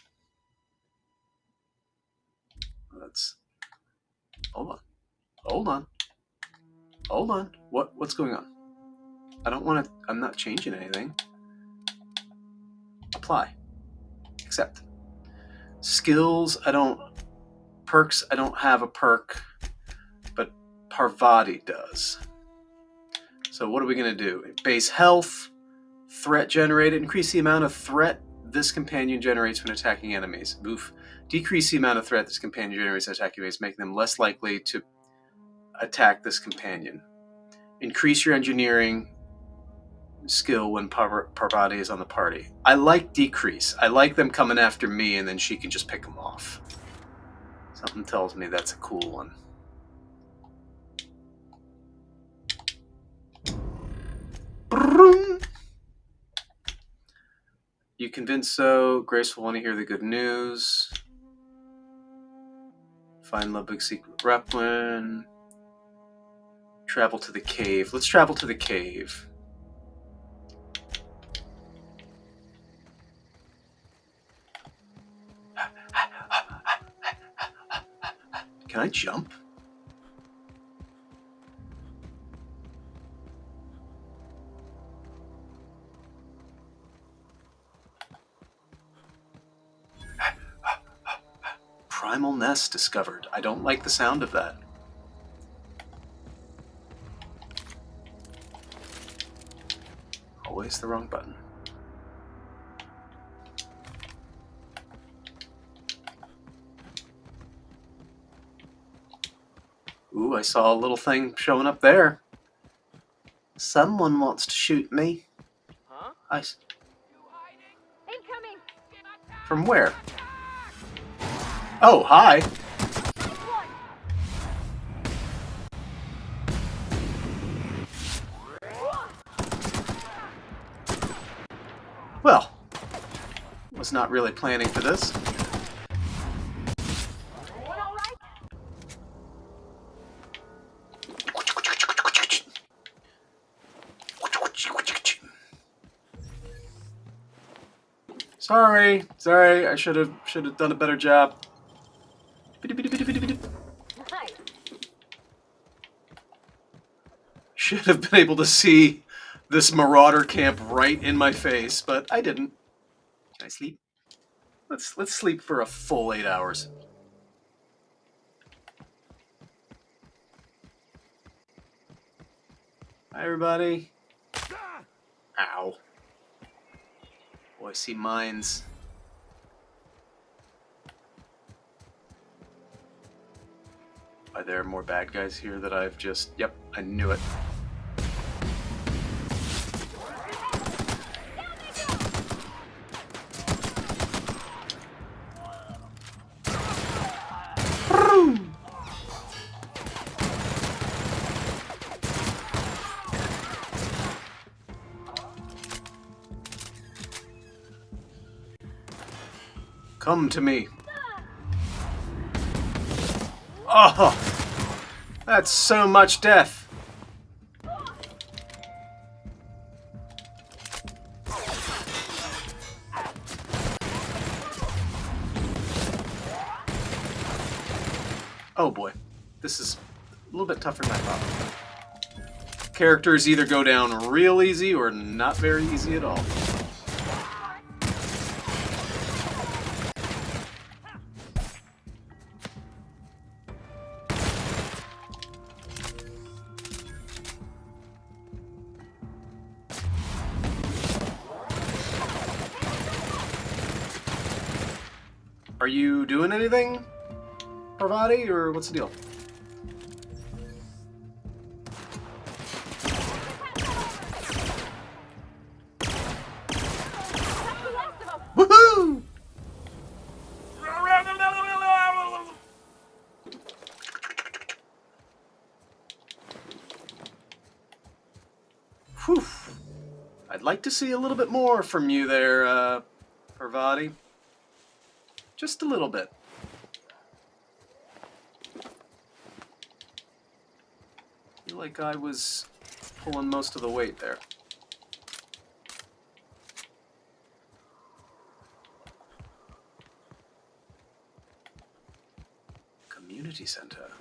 Speaker 2: Let's, hold on. Hold on. Hold on. What's going on? I don't want to, I'm not changing anything. Apply. Accept. Skills, I don't, perks, I don't have a perk, but Parvati does. So what are we going to do? Base health, threat generated, increase the amount of threat this companion generates when attacking enemies. Oof. Decrease the amount of threat this companion generates when attacking enemies, making them less likely to attack this companion. Increase your engineering skill when Parvati is on the party. I like decrease. I like them coming after me and then she can just pick them off. Something tells me that's a cool one. You convince so. Graceful want to hear the good news. Find Ludwig's secret weapon. Travel to the cave. Let's travel to the cave. Can I jump? Primal nest discovered. I don't like the sound of that. Always the wrong button. Ooh, I saw a little thing showing up there. Someone wants to shoot me. Huh?
Speaker 7: Incoming!
Speaker 2: From where? Oh, hi. Well, was not really planning for this. Sorry, I should have done a better job. Should have been able to see this marauder camp right in my face, but I didn't. Can I sleep? Let's sleep for a full 8 hours. Hi, everybody. Ow. Oh, I see mines. Are there more bad guys here that I've just... Yep, I knew it. Come to me. Oh, that's so much death. Oh boy. This is a little bit tougher than I thought. Characters either go down real easy or not very easy at all. Are you doing anything, Parvati, or what's the deal? Woohoo! Whew. I'd like to see a little bit more from you there, Parvati. Just a little bit. I feel like I was pulling most of the weight there. Community center.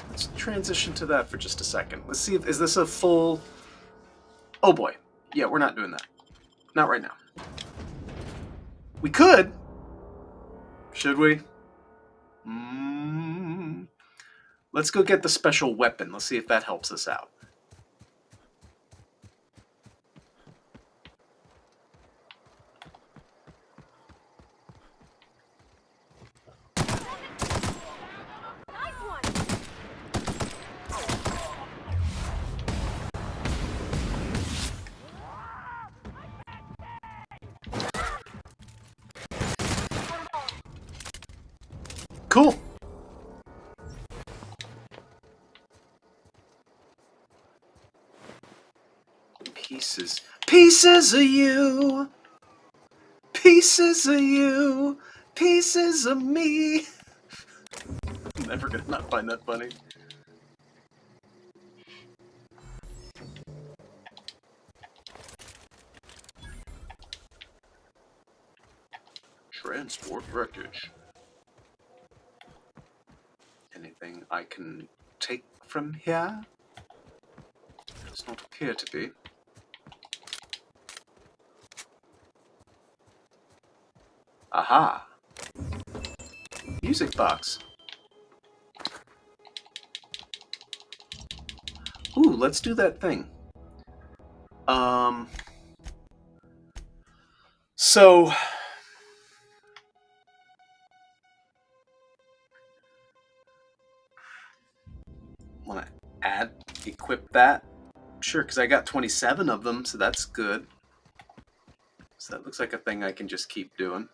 Speaker 2: Let's transition to that for just a second. Let's see if is this a full... Oh boy. Yeah, we're not doing that. Not right now. We could. Should we? Let's go get the special weapon. Let's see if that helps us out. Cool. Pieces of you. Pieces of you. Pieces of me. I'm never gonna not find that funny. Transport wreckage. Anything I can take from here? Does not appear to be. Aha! Music box. Ooh, let's do that thing. So... Want to equip that? Sure, because I got 27 of them, so that's good. So that looks like a thing I can just keep doing.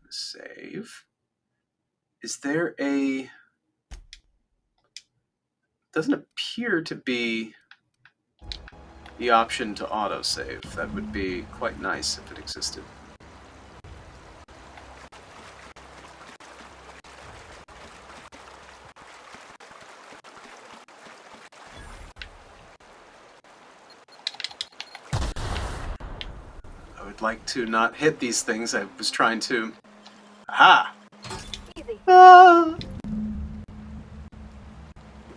Speaker 2: Save. Is there a... Doesn't appear to be the option to autosave. That would be quite nice if it existed. I would like to not hit these things. I was trying to... Aha! Ah!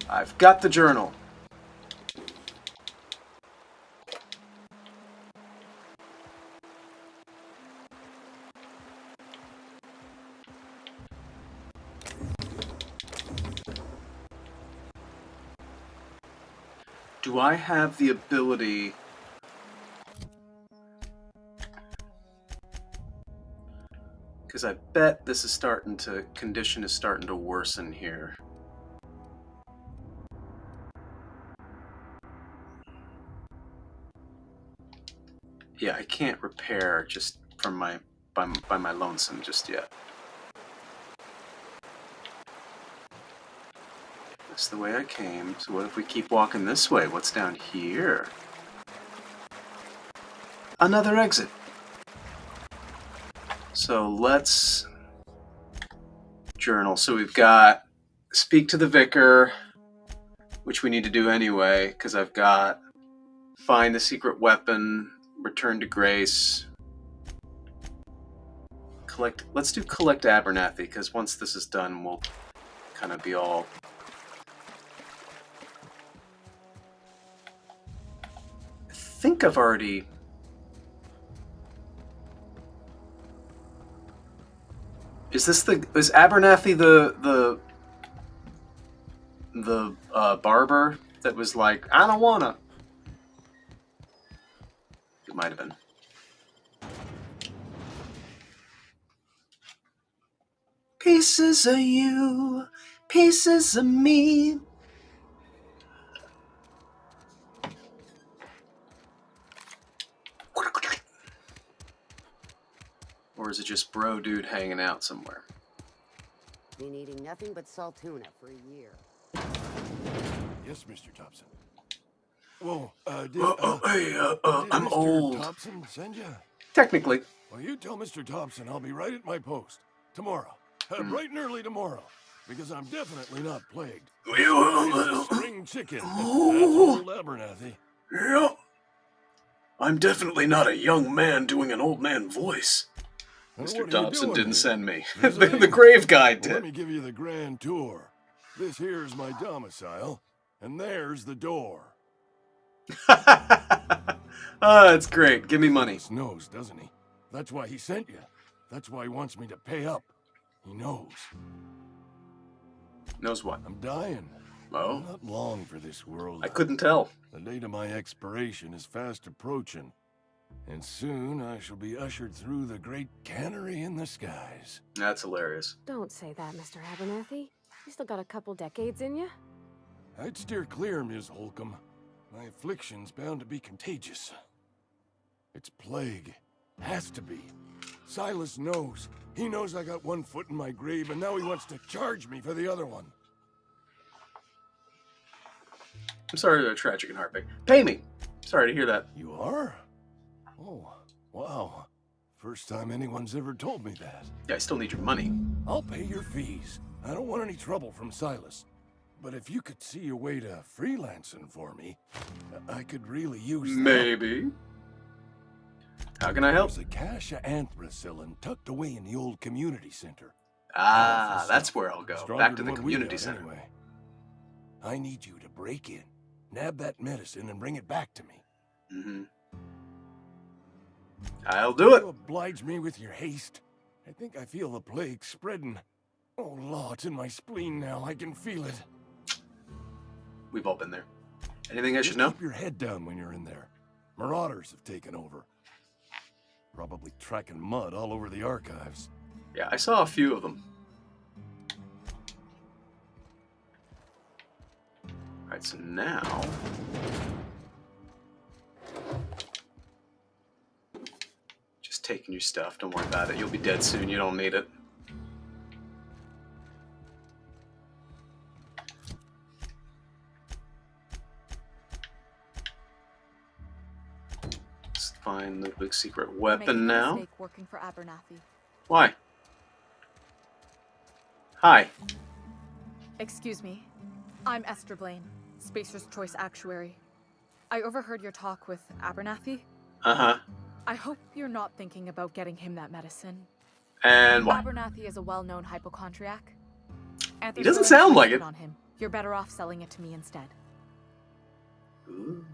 Speaker 2: I've got the journal. Do I have the ability... Because I bet this is starting to... Condition is starting to worsen here. Yeah, I can't repair just from my... by my lonesome just yet. That's the way I came. So what if we keep walking this way? What's down here? Another exit. So let's journal. So we've got speak to the vicar, which we need to do anyway, because I've got find the secret weapon, return to Grace, collect. Let's do collect Abernathy, because once this is done, we'll kind of be all. I think I've already. Is Abernathy the barber that was like, I don't wanna? It might have been. Pieces of you, pieces of me. Or is it just bro dude hanging out somewhere?
Speaker 8: Been eating nothing but salt tuna for a year.
Speaker 14: Yes, Mr. Thompson. Whoa, did
Speaker 2: I'm
Speaker 14: Mr.
Speaker 2: old.
Speaker 14: Thompson send you?
Speaker 2: Technically.
Speaker 14: Well, you tell Mr. Thompson I'll be right at my post tomorrow. Bright and early tomorrow. Because I'm definitely not plagued. Spring chicken. That's old Abernathy.
Speaker 2: Yeah. I'm definitely not a young man doing an old man voice. Mr. Dobson didn't send me. The grave guy did.
Speaker 14: Well, let me give you the grand tour. This here's my domicile, and there's the door.
Speaker 2: That's great. Give me money.
Speaker 14: He knows, doesn't he? That's why he sent you. That's why he wants me to pay up. He knows.
Speaker 2: Knows what?
Speaker 14: I'm dying.
Speaker 2: Oh?
Speaker 14: Not long for this world.
Speaker 2: I couldn't tell.
Speaker 14: The date of my expiration is fast approaching. And soon I shall be ushered through the great cannery in the skies.
Speaker 2: That's hilarious.
Speaker 7: Don't say that, Mr. Abernathy. You still got a couple decades in you.
Speaker 14: I'd steer clear, Ms. Holcomb. My affliction's bound to be contagious. It's plague. Has to be. Silas knows. He knows I got one foot in my grave, and now he wants to charge me for the other one.
Speaker 2: I'm sorry they're tragic and heartbreaking. Pay me! Sorry to hear that.
Speaker 14: You are? Oh, wow. First time anyone's ever told me that.
Speaker 2: Yeah, I still need your money.
Speaker 14: I'll pay your fees. I don't want any trouble from Silas. But if you could see your way to freelancing for me, I could really use that.
Speaker 2: Maybe. How can I help?
Speaker 14: There's a cache of anthracillin tucked away in the old community center.
Speaker 2: Ah, that's where I'll go.
Speaker 14: Stronger
Speaker 2: Back to
Speaker 14: than
Speaker 2: the
Speaker 14: what
Speaker 2: community
Speaker 14: we got,
Speaker 2: center.
Speaker 14: Anyway. I need you to break in, nab that medicine, and bring it back to me.
Speaker 2: Mm-hmm. I'll do it.
Speaker 14: You oblige me with your haste. I think I feel the plague spreading. Oh, Law, it's in my spleen now. I can feel it.
Speaker 2: We've all been there. Anything I should know?
Speaker 14: Keep your head down when you're in there. Marauders have taken over. Probably tracking mud all over the archives.
Speaker 2: Yeah, I saw a few of them. Alright, so now... just taking your stuff. Don't worry about it. You'll be dead soon. You don't need it. Let's find the big secret weapon now.
Speaker 12: Working for Abernathy.
Speaker 2: Why? Hi.
Speaker 12: Excuse me. I'm Esther Blaine, Spacer's Choice Actuary. I overheard your talk with Abernathy.
Speaker 2: Uh-huh.
Speaker 12: I hope you're not thinking about getting him that medicine.
Speaker 2: And what?
Speaker 12: Abernathy is a well-known hypochondriac.
Speaker 2: He doesn't sound like it.
Speaker 12: On him. You're better off selling it to me instead.
Speaker 2: Ooh.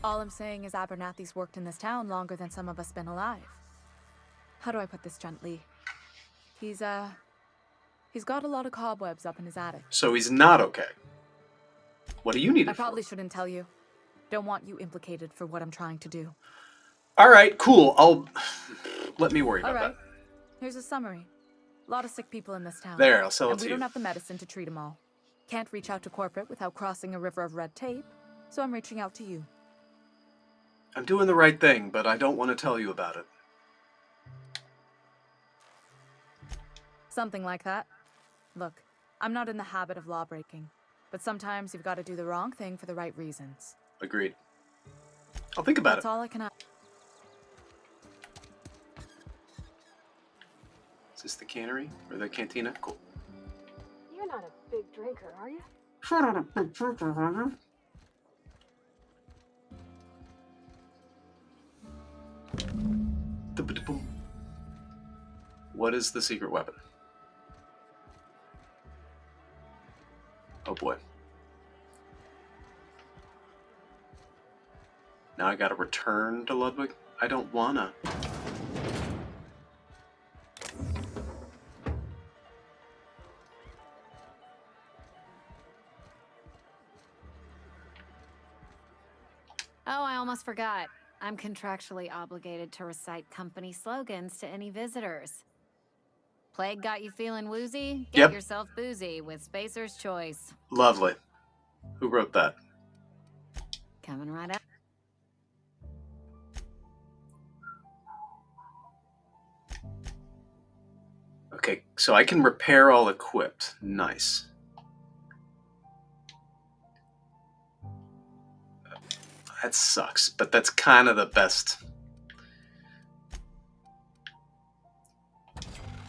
Speaker 12: All I'm saying is Abernathy's worked in this town longer than some of us been alive. How do I put this gently? He's got a lot of cobwebs up in his attic.
Speaker 2: So he's not okay. What do you need it
Speaker 12: I probably
Speaker 2: for?
Speaker 12: shouldn't tell you. Don't want you implicated for what I'm trying to do.
Speaker 2: All right, cool. Let me worry about
Speaker 12: All right.
Speaker 2: that.
Speaker 12: Here's a summary. A lot of sick people in this town.
Speaker 2: There, I'll sell it
Speaker 12: and
Speaker 2: to
Speaker 12: we
Speaker 2: you.
Speaker 12: don't have the medicine to treat them all. Can't reach out to corporate without crossing a river of red tape, so I'm reaching out to you.
Speaker 2: I'm doing the right thing, but I don't want to tell you about it.
Speaker 12: Something like that. Look, I'm not in the habit of law breaking, but sometimes you've got to do the wrong thing for the right reasons.
Speaker 2: Agreed. I'll think about
Speaker 12: That's all I can ask.
Speaker 2: Is this the cannery or the cantina? Cool.
Speaker 7: You're not a big drinker, are you?
Speaker 2: What is the secret weapon? Oh boy. Now I gotta return to Ludwig? I don't wanna.
Speaker 15: Oh, I almost forgot. I'm contractually obligated to recite company slogans to any visitors. Plague got you feeling woozy? Get
Speaker 2: Yep.
Speaker 15: yourself boozy with Spacer's Choice.
Speaker 2: Lovely. Who wrote that?
Speaker 15: Coming right up.
Speaker 2: Okay, so I can repair all equipped. Nice. That sucks, but that's kind of the best.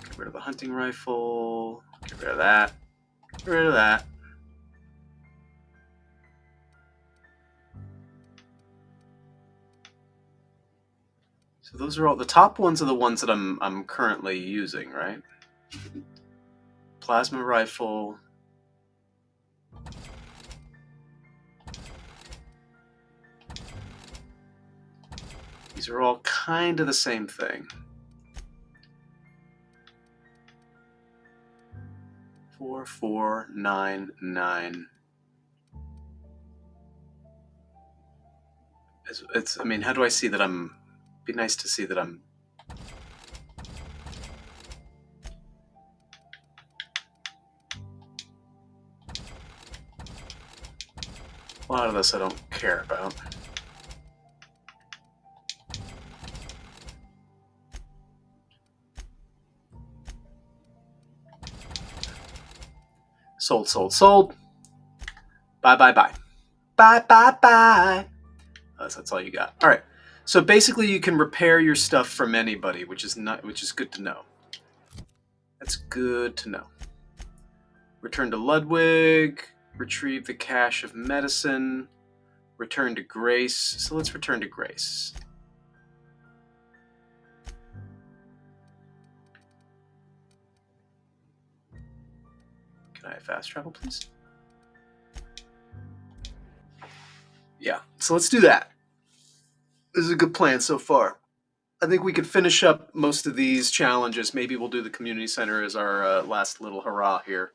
Speaker 2: Get rid of the hunting rifle. Get rid of that. Get rid of that. So those are all the top ones are the ones that I'm currently using, right? Plasma rifle. These are all kind of the same thing. 4, 4, 9, 9. It's I mean, how do I see that I'm... Be nice to see that I'm... A lot of this I don't care about. Sold, sold, sold. Bye, bye, bye. Bye, bye, bye. That's all you got. All right. So basically, you can repair your stuff from anybody, which is good to know. That's good to know. Return to Ludwig. Retrieve the cache of medicine. Return to Grace. So let's return to Grace. Can I fast travel, please? Yeah, so let's do that. This is a good plan so far. I think we could finish up most of these challenges. Maybe we'll do the community center as our last little hurrah here.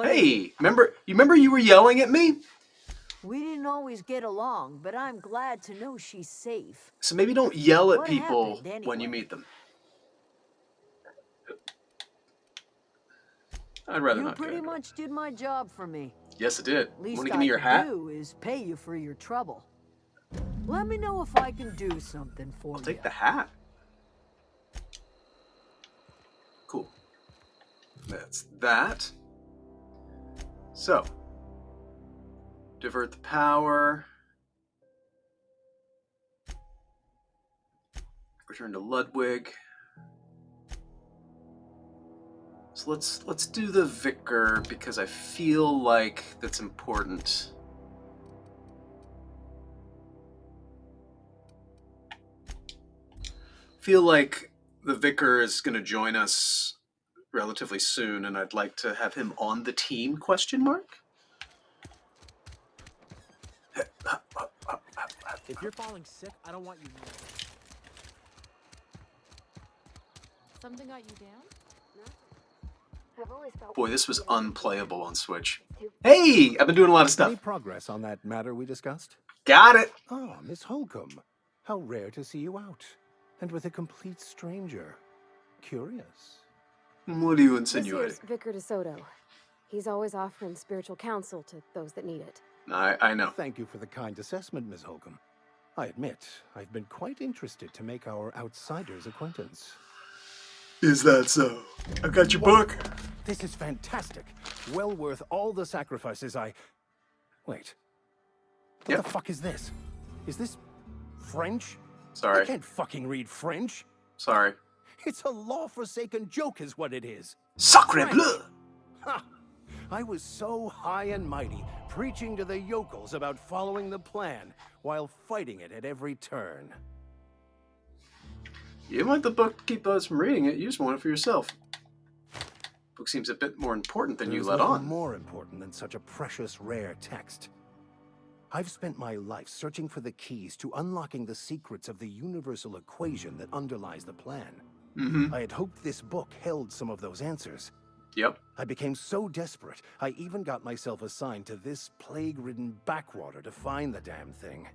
Speaker 2: Hey, remember you were yelling at me?
Speaker 5: We didn't always get along, but I'm glad to know she's safe.
Speaker 2: So maybe don't yell at
Speaker 5: What
Speaker 2: people
Speaker 5: happened, anyway?
Speaker 2: when you meet them. I'd rather not.
Speaker 5: You pretty much did my job for me.
Speaker 2: Yes, I did.
Speaker 5: Least
Speaker 2: Want to give me your
Speaker 5: I
Speaker 2: hat?
Speaker 5: can do is pay you for your trouble. Let me know if I can do something for you.
Speaker 2: I'll take the hat. Cool. That's that. So, divert the power. Return to Ludwig. So let's do the Vicar because I feel like that's important. Feel like the Vicar is going to join us relatively soon, and I'd like to have him on the team, question mark?
Speaker 16: If you're falling sick, I don't want you near.
Speaker 12: Something got you down?
Speaker 7: I've always felt
Speaker 2: Boy, this was unplayable on Switch. Hey, I've been doing a lot of stuff.
Speaker 16: Any progress on that matter we discussed?
Speaker 2: Got it.
Speaker 16: Oh, Miss Holcomb. How rare to see you out. And with a complete stranger. Curious.
Speaker 2: What are you
Speaker 7: This
Speaker 2: insinuating?
Speaker 7: here's Vicar DeSoto. He's always offering spiritual counsel to those that need it.
Speaker 2: I know.
Speaker 16: Thank you for the kind assessment, Miss Holcomb. I admit, I've been quite interested to make our outsider's acquaintance.
Speaker 2: Is that so? I got your book.
Speaker 16: This is fantastic. Well worth all the sacrifices I... Wait. What the fuck is this? Is this French?
Speaker 2: Sorry.
Speaker 16: I can't fucking read French.
Speaker 2: Sorry.
Speaker 16: It's a law-forsaken joke is what it is.
Speaker 2: Sacre
Speaker 16: French.
Speaker 2: bleu!
Speaker 16: Ha! I was so high and mighty, preaching to the yokels about following the plan, while fighting it at every turn.
Speaker 2: You didn't want the book to keep us from reading it, you just want it for yourself. Book seems a bit more important than you let on.
Speaker 16: More important than such a precious, rare text. I've spent my life searching for the keys to unlocking the secrets of the universal equation that underlies the plan. I had hoped this book held some of those answers.
Speaker 2: Yep.
Speaker 16: I became so desperate, I even got myself assigned to this plague-ridden backwater to find the damn thing.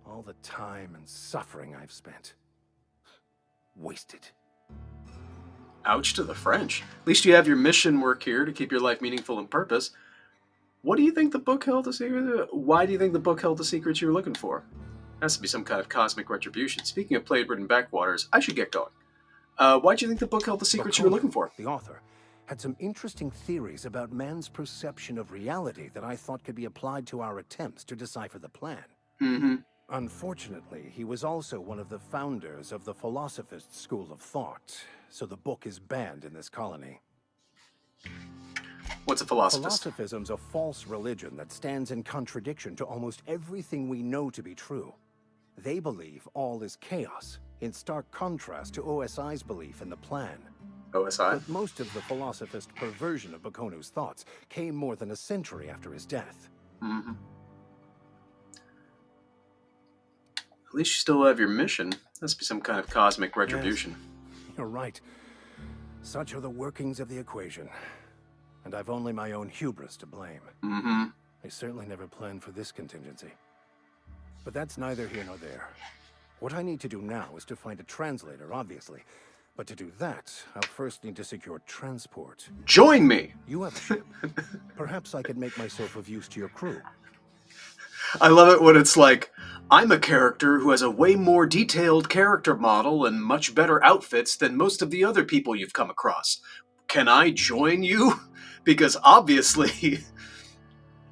Speaker 16: All the time and suffering I've spent. Wasted.
Speaker 2: Ouch to the French. At least you have your mission work here to keep your life meaningful and purpose. What do you think the book held a secret? Why do you think the book held the secrets you were looking for? Has to be some kind of cosmic retribution. Speaking of plague-ridden backwaters, I should get going. Why do you think the book held the secrets you were looking for?
Speaker 16: The author had some interesting theories about man's perception of reality that I thought could be applied to our attempts to decipher the plan. Unfortunately, he was also one of the founders of the philosophist school of thought, so the book is banned in this colony.
Speaker 2: What's a philosophist?
Speaker 16: Philosophism's a false religion that stands in contradiction to almost everything we know to be true. They believe all is chaos, in stark contrast to OSI's belief in the plan.
Speaker 2: OSI?
Speaker 16: But most of the philosophist perversion of Bakonu's thoughts came more than a century after his death.
Speaker 2: At least you still have your mission. Must be some kind of cosmic retribution.
Speaker 16: Yes, you're right. Such are the workings of the equation. And I've only my own hubris to blame. I certainly never planned for this contingency. But that's neither here nor there. What I need to do now is to find a translator, obviously. But to do that, I'll first need to secure transport.
Speaker 2: Join me!
Speaker 16: You have a ship. Perhaps I could make myself of use to your crew.
Speaker 2: I love it when it's like, I'm a character who has a way more detailed character model and much better outfits than most of the other people you've come across. Can I join you? Because obviously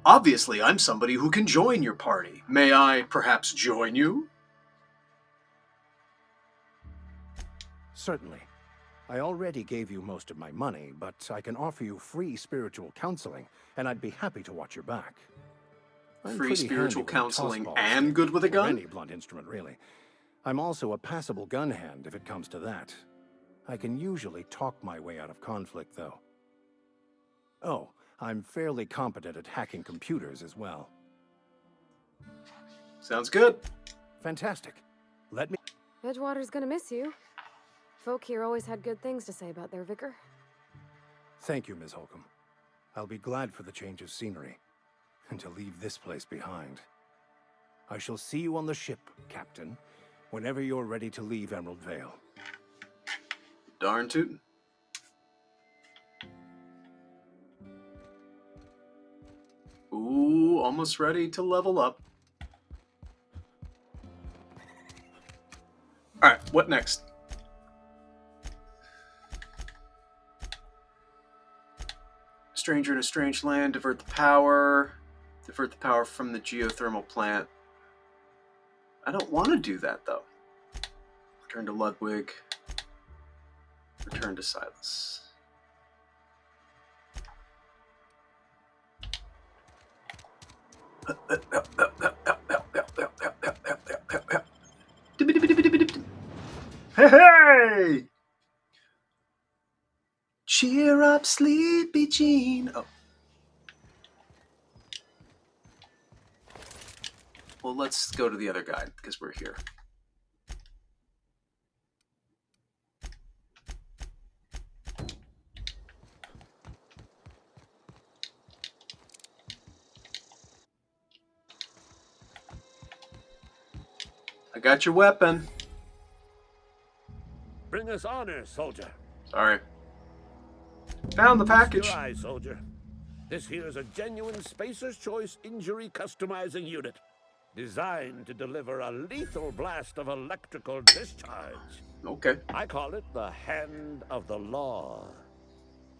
Speaker 2: I'm somebody who can join your party. May I perhaps join you?
Speaker 16: Certainly. I already gave you most of my money, but I can offer you free spiritual counseling, and I'd be happy to watch your back. I'm
Speaker 2: Free
Speaker 16: pretty
Speaker 2: spiritual
Speaker 16: handy with a
Speaker 2: counseling
Speaker 16: tossball
Speaker 2: and
Speaker 16: stick,
Speaker 2: good with a
Speaker 16: or
Speaker 2: gun?
Speaker 16: any blunt instrument, really. I'm also a passable gun hand if it comes to that. I can usually talk my way out of conflict, though. Oh, I'm fairly competent at hacking computers as well.
Speaker 2: Sounds good.
Speaker 16: Fantastic. Let me...
Speaker 7: Edgewater's gonna miss you. Folk here always had good things to say about their vicar.
Speaker 16: Thank you, Ms. Holcomb. I'll be glad for the change of scenery, and to leave this place behind. I shall see you on the ship, Captain, whenever you're ready to leave Emerald Vale.
Speaker 2: Darn tootin'. Ooh, almost ready to level up. Alright, what next? Stranger in a strange land, divert the power. Divert the power from the geothermal plant. I don't want to do that, though. Return to Ludwig. Return to Silas. Hey! Cheer up, sleepy Jean. Oh. Well, let's go to the other guy, because we're here. I got your weapon.
Speaker 6: Bring us honor, soldier.
Speaker 2: Sorry. Found the package.
Speaker 6: Your eye, soldier. This here is a genuine Spacer's Choice injury customizing unit, designed to deliver a lethal blast of electrical discharge.
Speaker 2: Okay.
Speaker 6: I call it the Hand of the Law.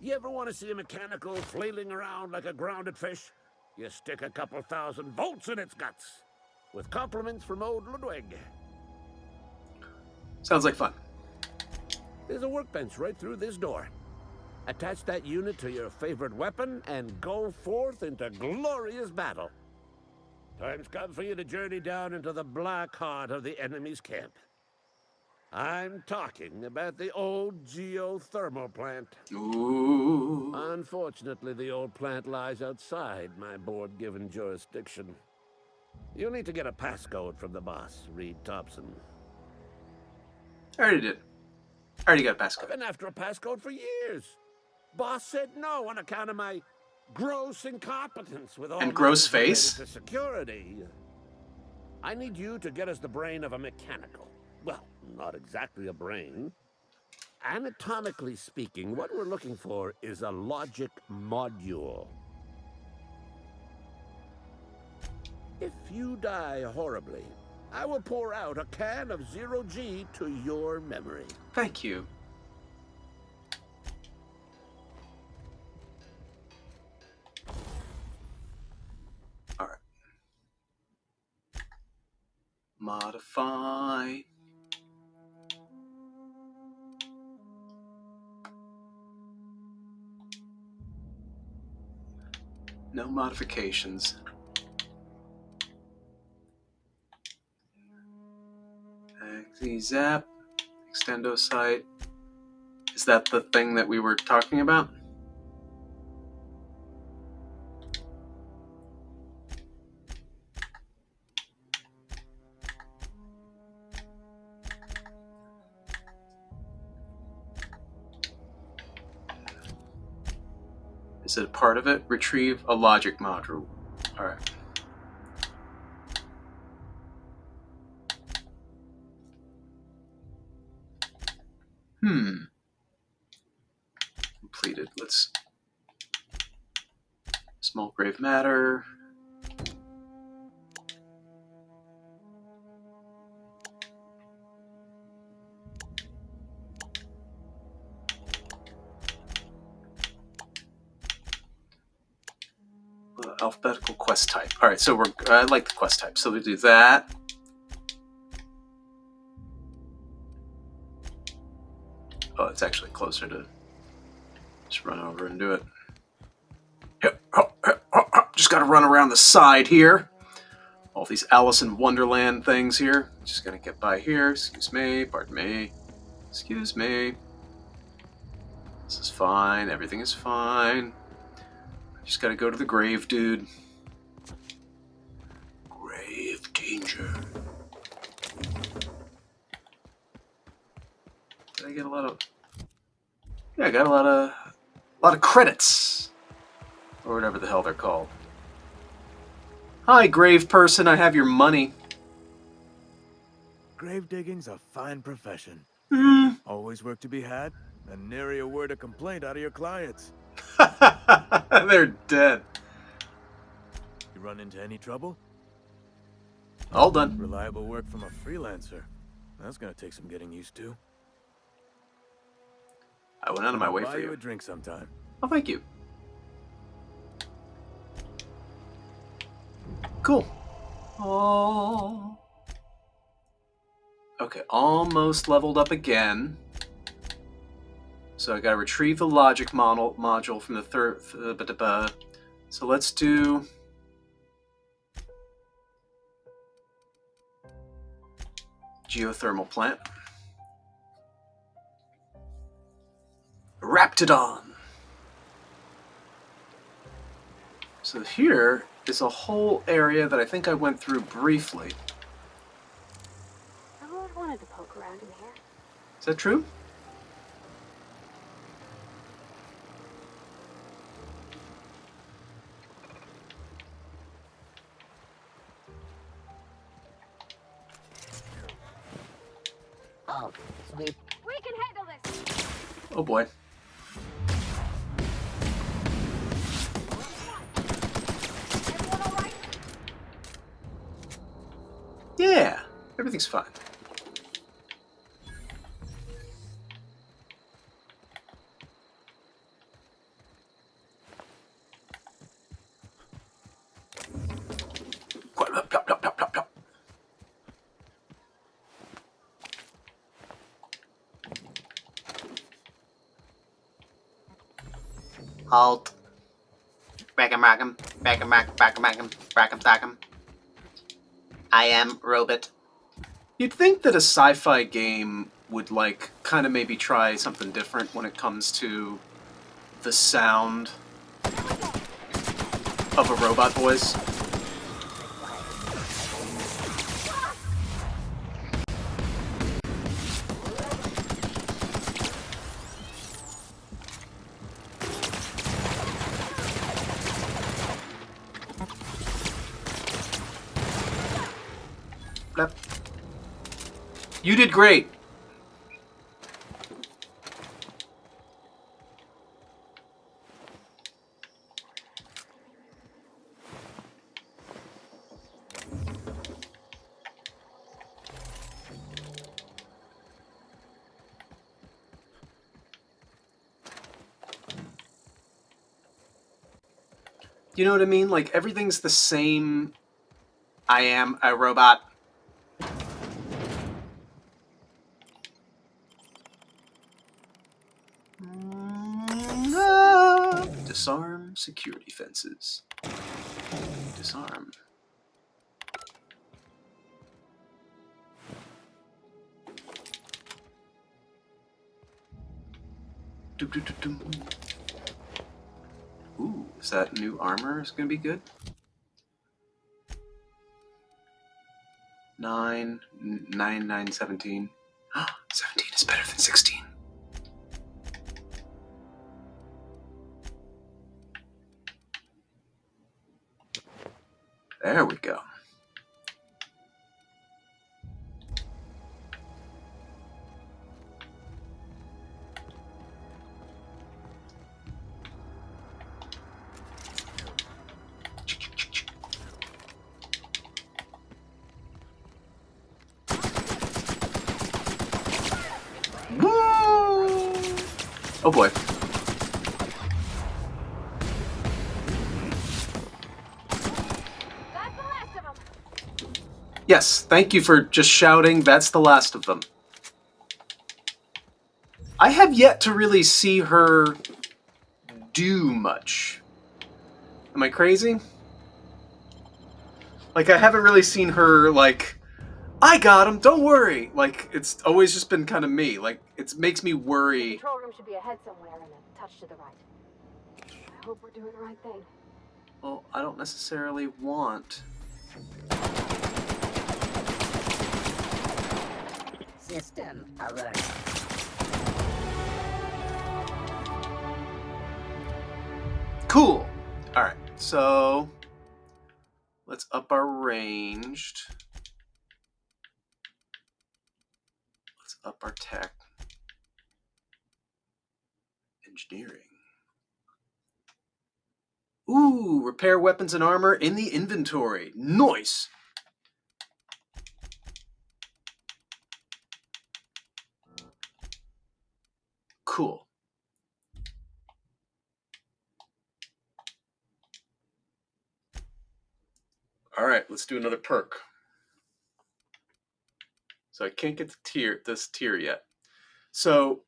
Speaker 6: You ever want to see a mechanical flailing around like a grounded fish? You stick a couple thousand volts in its guts. With compliments from old Ludwig.
Speaker 2: Sounds like fun.
Speaker 6: There's a workbench right through this door. Attach that unit to your favorite weapon and go forth into glorious battle. Time's come for you to journey down into the black heart of the enemy's camp. I'm talking about the old geothermal plant.
Speaker 2: Ooh.
Speaker 6: Unfortunately, the old plant lies outside my board-given jurisdiction. You'll need to get a passcode from the boss, Reed Thompson.
Speaker 2: I already did. I already got a
Speaker 6: I've
Speaker 2: passcode.
Speaker 6: been after a passcode for years. Boss said no on account of my gross incompetence with all
Speaker 2: And gross
Speaker 6: matters related
Speaker 2: face?
Speaker 6: to security. I need you to get us the brain of a mechanical. Well, not exactly a brain. Anatomically speaking, what we're looking for is a logic module. If you die horribly, I will pour out a can of 0G to your memory.
Speaker 2: Thank you. Alright. Modify. No modifications. Zap. Extendo site. Is that the thing that we were talking about? Is it a part of it? Retrieve a logic module. Alright. Completed. Let's... Small grave matter. Alphabetical quest type. Alright, so we're... I like the quest type. So we do that. Oh, it's actually closer to just run over and do it. Yep. Just got to run around the side here. All these Alice in Wonderland things here. Just gonna get by here. Excuse me. Pardon me. Excuse me. This is fine. Everything is fine. Just gotta go to the grave, dude. Grave danger. Did I get a lot of... Yeah, I got a lot of credits. Or whatever the hell they're called. Hi, grave person, I have your money.
Speaker 17: Grave digging's a fine profession. Always work to be had, and nary a word of complaint out of your clients.
Speaker 2: They're dead.
Speaker 17: You run into any trouble?
Speaker 2: All done.
Speaker 17: Reliable work from a freelancer. That's gonna take some getting used to.
Speaker 2: I went out of my way
Speaker 17: Buy
Speaker 2: for
Speaker 17: you
Speaker 2: you.
Speaker 17: a drink sometime.
Speaker 2: Oh, thank you. Cool. Oh. Okay, almost leveled up again. So I gotta retrieve the logic module from the third... So let's do... Geothermal plant. Raptidon. So here is a whole area that I think I went through briefly.
Speaker 18: I've always wanted to poke around in here.
Speaker 2: Is that true?
Speaker 8: Oh, sweet.
Speaker 18: We can handle this!
Speaker 2: Oh boy. Yeah, everything's fine. Halt. Back 'em, rack 'em. Back 'em, rack 'em, back 'em, rack 'em. Rack 'em, stack 'em. I am robot. You'd think that a sci-fi game would, like, kind of maybe try something different when it comes to the sound of a robot voice. Blep. You did great. You know what I mean? Like, everything's the same. I am a robot. Disarm security fences. Disarm. Ooh, is that new armor is going to be good? 9, 17. 17 is better than 16. There we go. Woo! Oh boy. Yes, thank you for just shouting, that's the last of them. I have yet to really see her do much. Am I crazy? Like, I haven't really seen her, like, I got him, don't worry! Like, it's always just been kind of me. Like, it makes me worry.
Speaker 18: The control room should be ahead somewhere and a touch to the right. I hope we're doing the right thing.
Speaker 2: Well, I don't necessarily want...
Speaker 8: System alert.
Speaker 2: Cool! Alright, so... let's up our ranged. Let's up our tech. Engineering. Ooh, repair weapons and armor in the inventory. Nice! Cool. Alright, let's do another perk. So I can't get this tier yet. So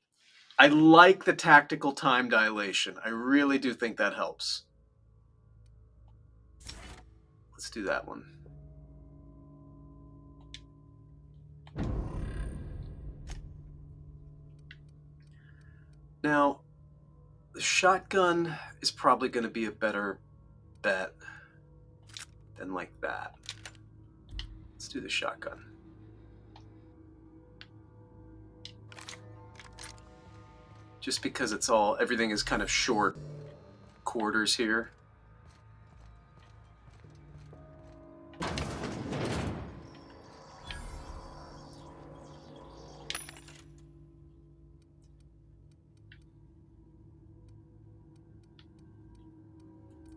Speaker 2: I like the tactical time dilation. I really do think that helps. Let's do that one. Now, the shotgun is probably going to be a better bet than like that. Let's do the shotgun. Just because everything is kind of short quarters here.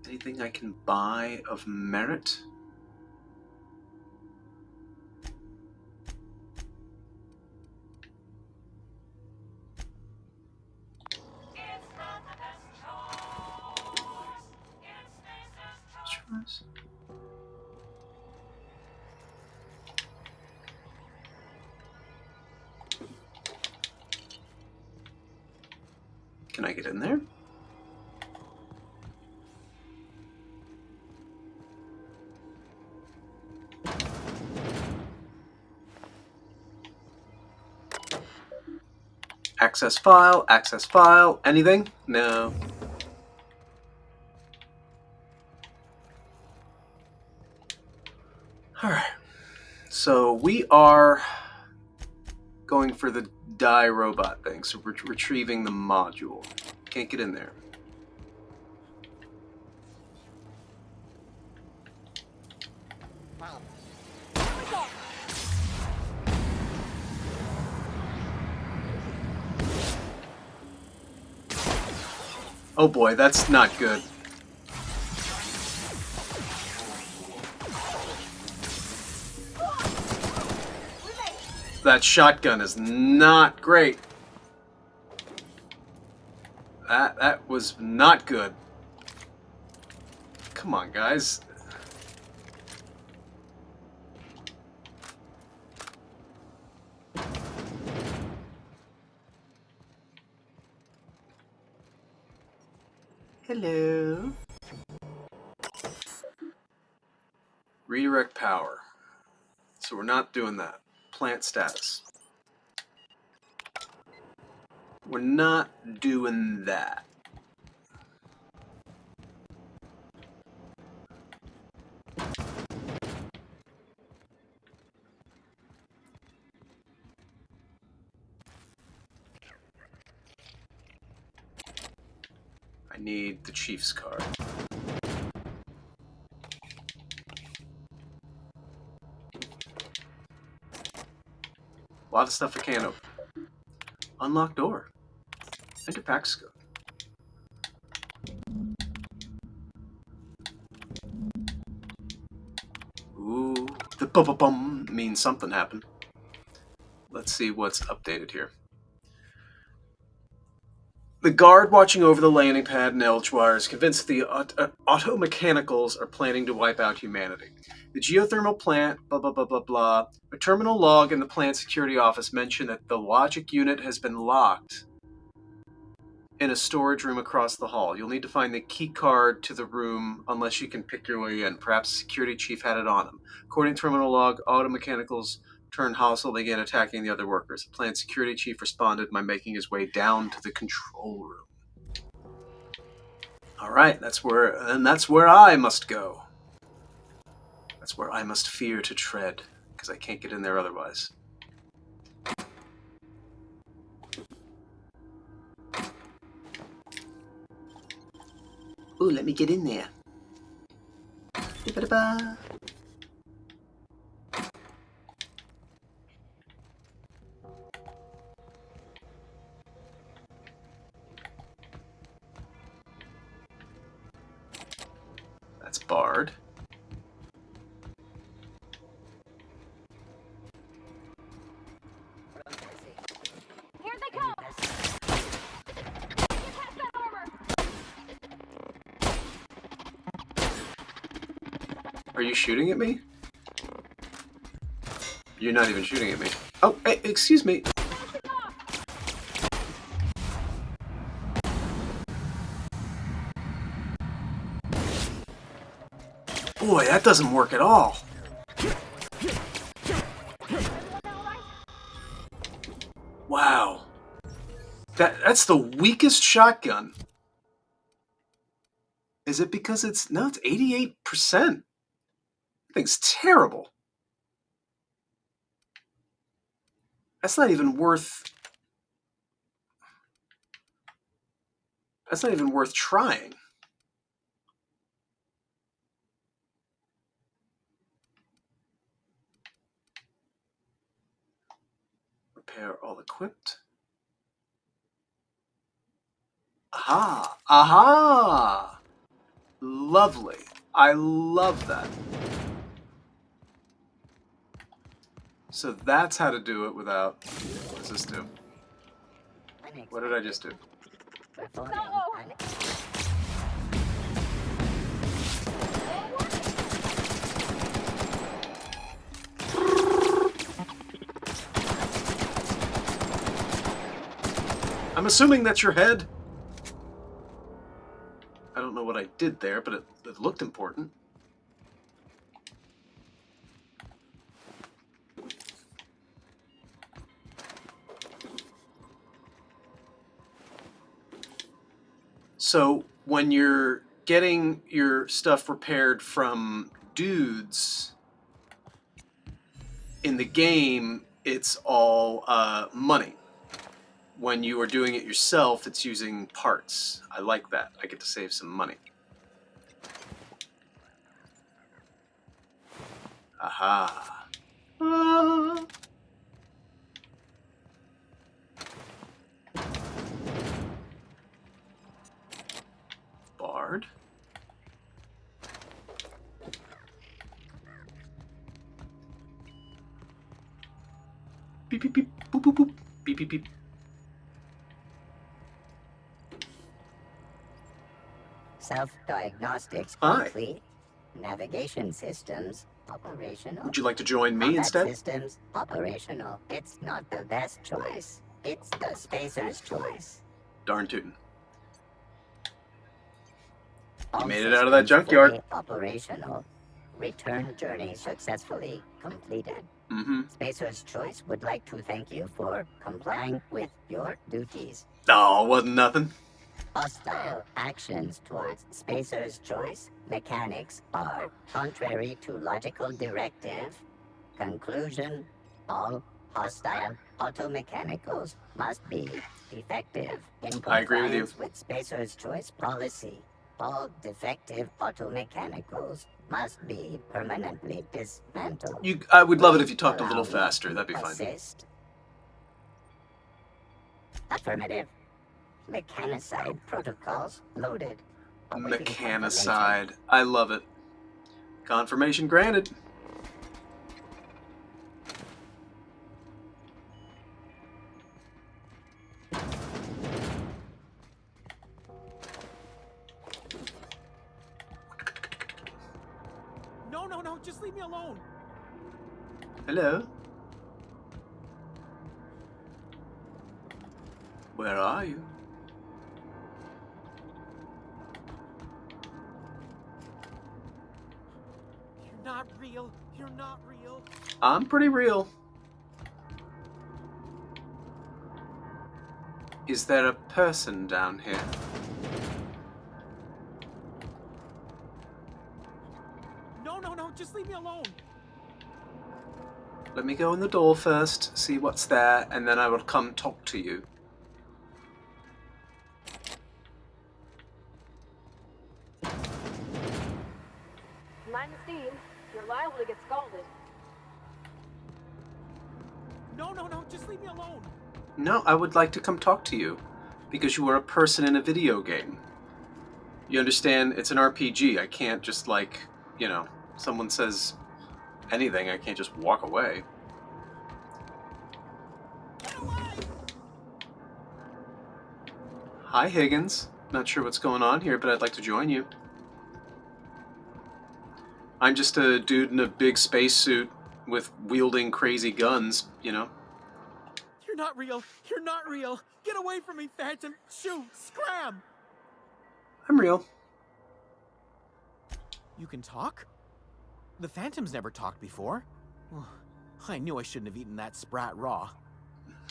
Speaker 2: Anything I can buy of merit? Can I get in there? Access file, anything? No. Alright. So we are going for the die robot thing, so we're retrieving the module. Can't get in there. Oh boy, that's not good. That shotgun is not great. That was not good. Come on, guys. Hello. Redirect power. So we're not doing that. Plant status. We're not doing that. I need the Chief's card. A lot of stuff I can't open. Unlock door. Enter pack scope. Ooh, the bum means something happened. Let's see what's updated here. The guard watching over the landing pad in Elchwire is convinced the auto-mechanicals are planning to wipe out humanity. The geothermal plant, blah, blah, blah, blah, blah. A terminal log in the plant security office mentioned that the logic unit has been locked in a storage room across the hall. You'll need to find the key card to the room unless you can pick your way in. Perhaps the security chief had it on him. According to terminal log, auto-mechanicals turned hostile and began attacking the other workers. The plant security chief responded by making his way down to the control room. All right, that's where I must go. That's where I must fear to tread, because I can't get in there otherwise. Ooh, let me get in there. Ba-da-ba. That's barred.
Speaker 18: Here they come!
Speaker 2: Are you shooting at me? You're not even shooting at me. Oh, hey, excuse me. Boy, that doesn't work at all. Wow. That's the weakest shotgun. Is it because it's... No, it's 88%. That thing's terrible. That's not even worth... That's not even worth trying. Repair all equipped. Aha! Aha! Lovely. I love that. So that's how to do it without... What does this do? What did I just do? I'm assuming that's your head. I don't know what I did there, but it looked important. So when you're getting your stuff repaired from dudes in the game, it's all money. When you are doing it yourself, it's using parts. I like that. I get to save some money. Aha. Bard. Beep, beep, beep, boop, boop, boop. Beep, beep, beep.
Speaker 19: Self-diagnostics
Speaker 2: Hi.
Speaker 19: complete. Navigation systems operational.
Speaker 2: Would you like to join me
Speaker 19: Combat
Speaker 2: instead?
Speaker 19: systems operational. It's not the best choice. It's the spacer's choice.
Speaker 2: Darn tootin'. You
Speaker 19: All
Speaker 2: made it out of that
Speaker 19: systems
Speaker 2: junkyard.
Speaker 19: fully operational. Return journey successfully completed.
Speaker 2: Mm-hmm.
Speaker 19: Spacer's Choice would like to thank you for complying with your duties.
Speaker 2: Oh, wasn't nothing.
Speaker 19: Hostile actions towards Spacer's Choice mechanics are contrary to logical directive. Conclusion: all hostile automechanicals must be defective in
Speaker 2: I agree with you.
Speaker 19: compliance with Spacer's Choice policy. All defective automechanicals must be permanently dismantled.
Speaker 2: I would love it if you talked a little faster. That'd be fine.
Speaker 19: Assist. Affirmative. Mechanicide protocols loaded.
Speaker 2: Mechanicide. I love it. Confirmation granted.
Speaker 20: No, just leave me alone.
Speaker 2: Hello? Where are you?
Speaker 20: You're not real. You're not real.
Speaker 2: I'm pretty real. Is there a person down here?
Speaker 20: No, just leave me alone.
Speaker 2: Let me go in the door first, see what's there, and then I will come talk to you.
Speaker 18: Mind the steam. You're liable to get scalded.
Speaker 20: No, just leave me alone.
Speaker 2: No, I would like to come talk to you, because you are a person in a video game. You understand, it's an RPG. I can't just like, you know, someone says anything, I can't just walk away. Hi, Higgins. Not sure what's going on here, but I'd like to join you. I'm just a dude in a big spacesuit with wielding crazy guns, you know.
Speaker 20: You're not real. You're not real. Get away from me, Phantom. Shoot. Scram.
Speaker 2: I'm real.
Speaker 20: You can talk? The Phantom's never talked before. I knew I shouldn't have eaten that sprat raw.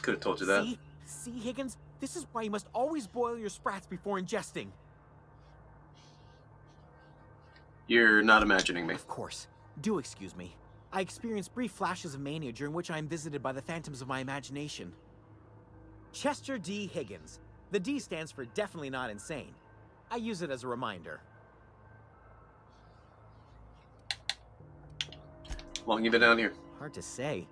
Speaker 2: Could have told you that.
Speaker 20: See, Higgins? This is why you must always boil your sprats before ingesting.
Speaker 2: You're not imagining me.
Speaker 20: Of course. Do excuse me. I experience brief flashes of mania during which I am visited by the phantoms of my imagination. Chester D. Higgins. The D stands for definitely not insane. I use it as a reminder.
Speaker 2: Long you been down here?
Speaker 20: Hard to say.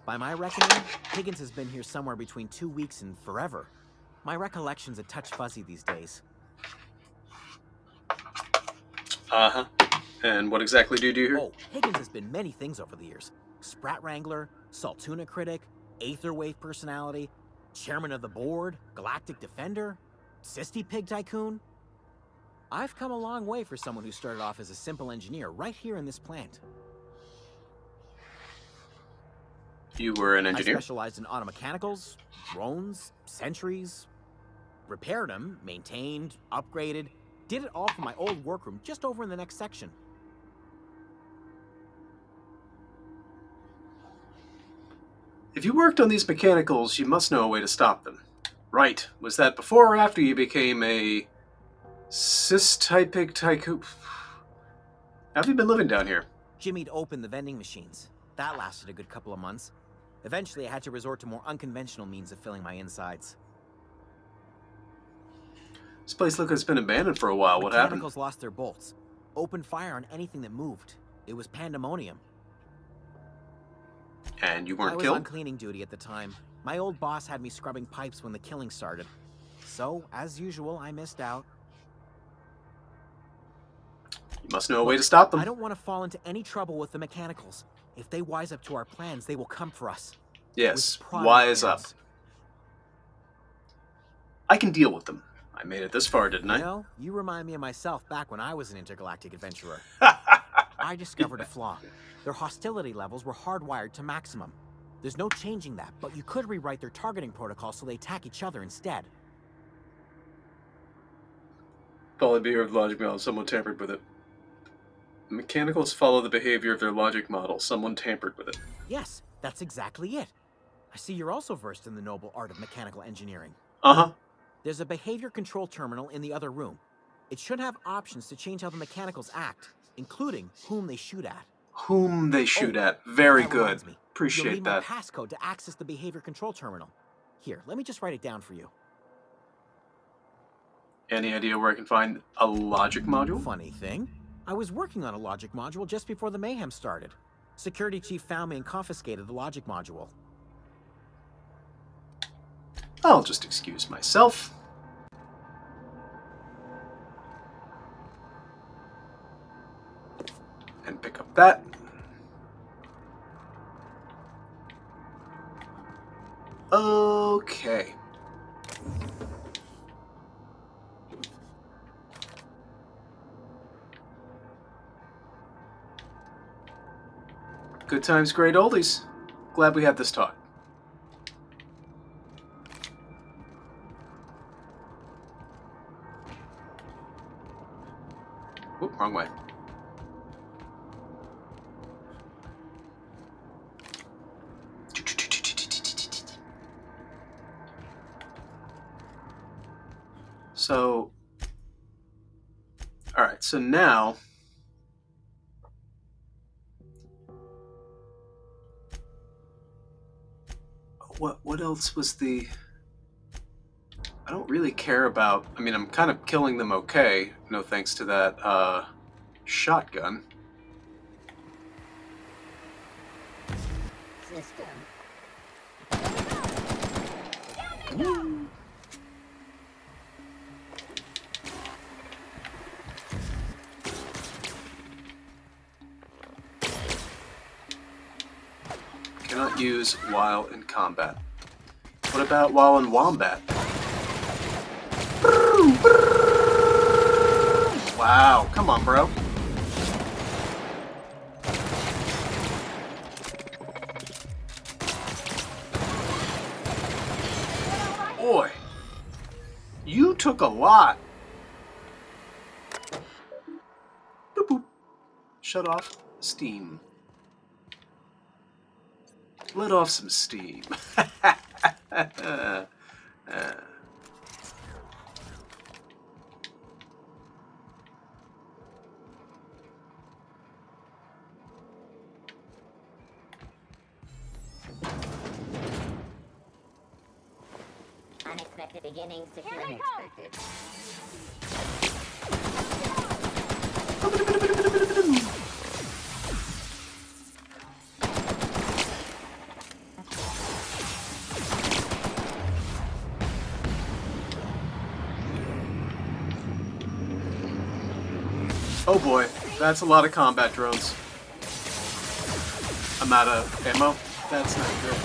Speaker 20: By my reckoning, Higgins has been here somewhere between 2 weeks and forever. My recollection's a touch fuzzy these days.
Speaker 2: Uh-huh. And what exactly do you do here?
Speaker 20: Oh, Higgins has been many things over the years. Sprat Wrangler, Saltuna Critic, Aetherwave Personality, Chairman of the Board, Galactic Defender, Sisty Pig Tycoon. I've come a long way for someone who started off as a simple engineer right here in this plant.
Speaker 2: You were an engineer?
Speaker 20: I specialized in automechanicals, drones, sentries. Repaired them, maintained, upgraded. Did it all from my old workroom just over in the next section.
Speaker 2: If you worked on these mechanicals, you must know a way to stop them. Right. Was that before or after you became a Cis-Typig Tycoon. How have you been living down here?
Speaker 20: Jimmy'd opened the vending machines. That lasted a good couple of months. Eventually, I had to resort to more unconventional means of filling my insides.
Speaker 2: This place looks like it's been abandoned for a while. What happened?
Speaker 20: Mechanicals lost their bolts. Opened fire on anything that moved. It was pandemonium.
Speaker 2: And you weren't
Speaker 20: I was
Speaker 2: killed?
Speaker 20: on cleaning duty at the time. My old boss had me scrubbing pipes when the killing started. So, as usual, I missed out.
Speaker 2: You must know a way to stop them.
Speaker 20: I don't want to fall into any trouble with the mechanicals. If they wise up to our plans, they will come for us.
Speaker 2: Yes, wise up. I can deal with them. I made it this far, didn't I?
Speaker 20: You know, you remind me of myself back when I was an intergalactic adventurer. I discovered a flaw. Their hostility levels were hardwired to maximum. There's no changing that, but you could rewrite their targeting protocol so they attack each other instead.
Speaker 2: Follow the behavior of the logic model. Someone tampered with it. The mechanicals follow the behavior of their logic model. Someone tampered with it.
Speaker 20: Yes, that's exactly it. I see you're also versed in the noble art of mechanical engineering.
Speaker 2: Uh-huh.
Speaker 20: There's a behavior control terminal in the other room. It should have options to change how the mechanicals act, including whom they shoot at.
Speaker 2: Whom they shoot at. Very good.
Speaker 20: You'll
Speaker 2: Appreciate
Speaker 20: need
Speaker 2: that.
Speaker 20: my passcode to access the behavior control terminal. Here, let me just write it down for you.
Speaker 2: Any idea where I can find a logic module?
Speaker 20: Funny thing, I was working on a logic module just before the mayhem started. Security chief found me and confiscated the logic module.
Speaker 2: I'll just excuse myself. And pick up that. Okay. Good times, great oldies. Glad we had this talk. Oop, wrong way. So, all right, so now what else was the... I don't really care about... I mean, I'm kind of killing them okay, no thanks to that shotgun.
Speaker 19: System.
Speaker 2: Cannot use while in combat. What about while in wombat? Wow, come on, bro. Boy, you took a lot. Boop, boop. Shut off steam. Let off some steam.
Speaker 19: Unexpected beginnings, security expected.
Speaker 2: Oh boy, that's a lot of combat drones. I'm out of ammo. That's not good.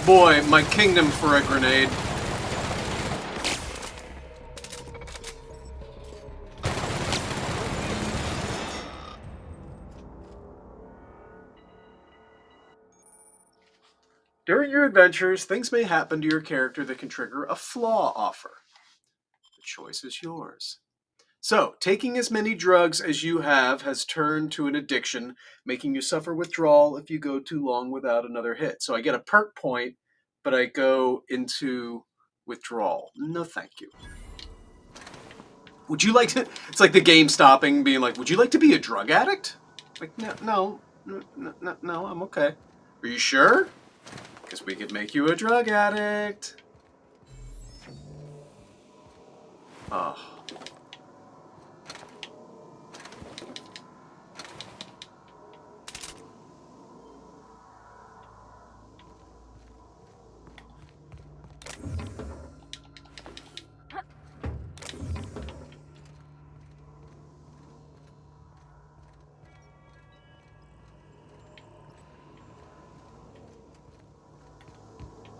Speaker 2: Boy, my kingdom for a grenade. During your adventures, things may happen to your character that can trigger a flaw offer. The choice is yours. So, taking as many drugs as you have has turned to an addiction, making you suffer withdrawal if you go too long without another hit. So I get a perk point, but I go into withdrawal. No, thank you. Would you like to... It's like the game stopping, being like, would you like to be a drug addict? Like, no, I'm okay. Are you sure? Because we could make you a drug addict. Oh.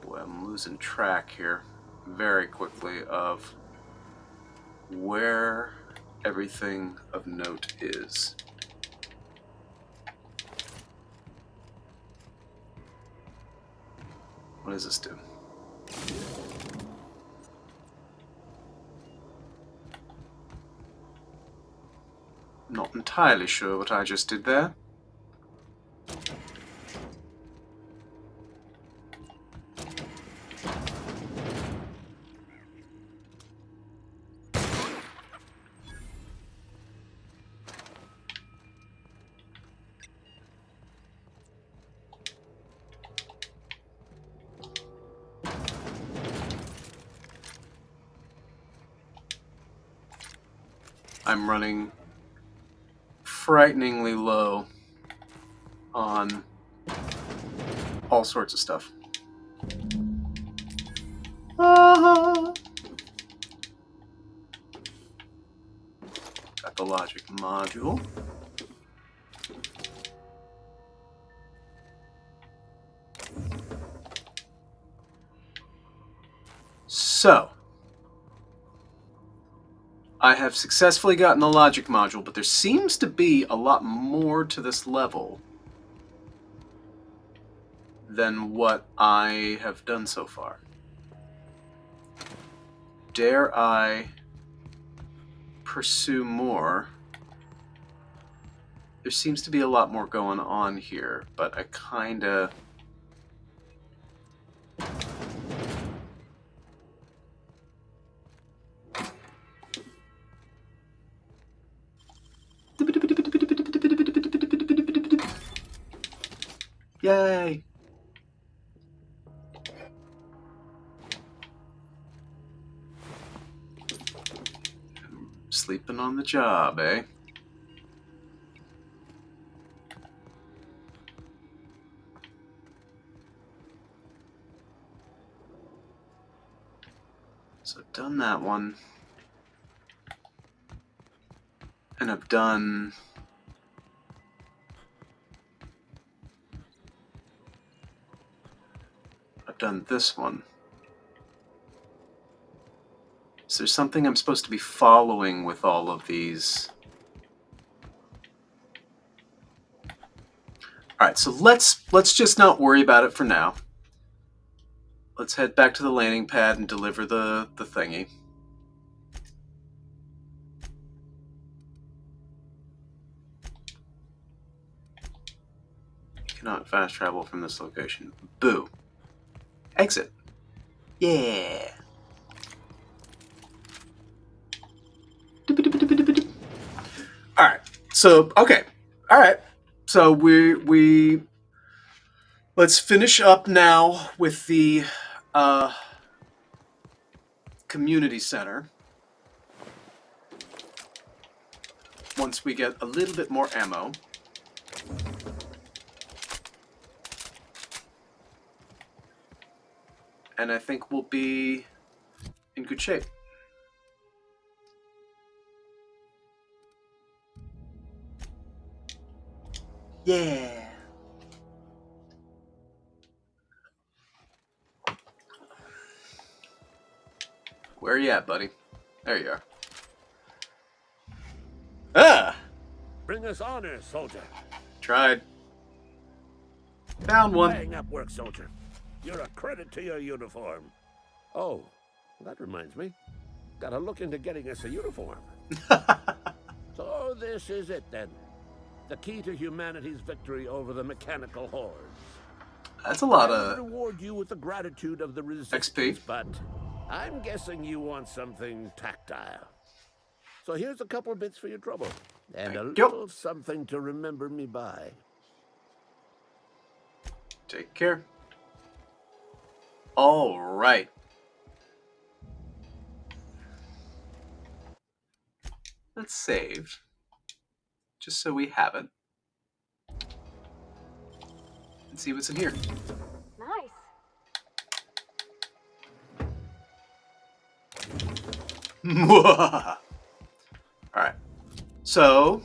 Speaker 2: Boy, I'm losing track here very quickly of where everything of note is. What does this do? Not entirely sure what I just did there. I'm running frighteningly low on all sorts of stuff. Got the logic module. So, I have successfully gotten the logic module, but there seems to be a lot more to this level than what I have done so far. Dare I pursue more? There seems to be a lot more going on here, but I kinda... Yay! Sleeping on the job, eh? So I've done that one. And I've done... this one. Is there something I'm supposed to be following with all of these? Alright, so let's just not worry about it for now. Let's head back to the landing pad and deliver the thingy. You cannot fast travel from this location. Boo. Exit. Yeah. Alright, so, okay. Alright, so we let's finish up now with the community center. Once we get a little bit more ammo. And I think we'll be in good shape. Yeah. Where are you at, buddy? There you are. Ah!
Speaker 6: Bring us honor, soldier.
Speaker 2: Tried. Found one.
Speaker 6: Bang up work, soldier. You're a credit to your uniform. Oh, that reminds me. Gotta look into getting us a uniform. So this is it then. The key to humanity's victory over the mechanical hordes.
Speaker 2: That's a lot
Speaker 6: I would
Speaker 2: of
Speaker 6: reward you with the gratitude of the resistance, but I'm guessing you want something tactile. So here's a couple of bits for your trouble, and a little something to remember me by.
Speaker 2: Take care. All right. Let's save, just so we have it, and see what's in here.
Speaker 18: Nice.
Speaker 2: Alright. So,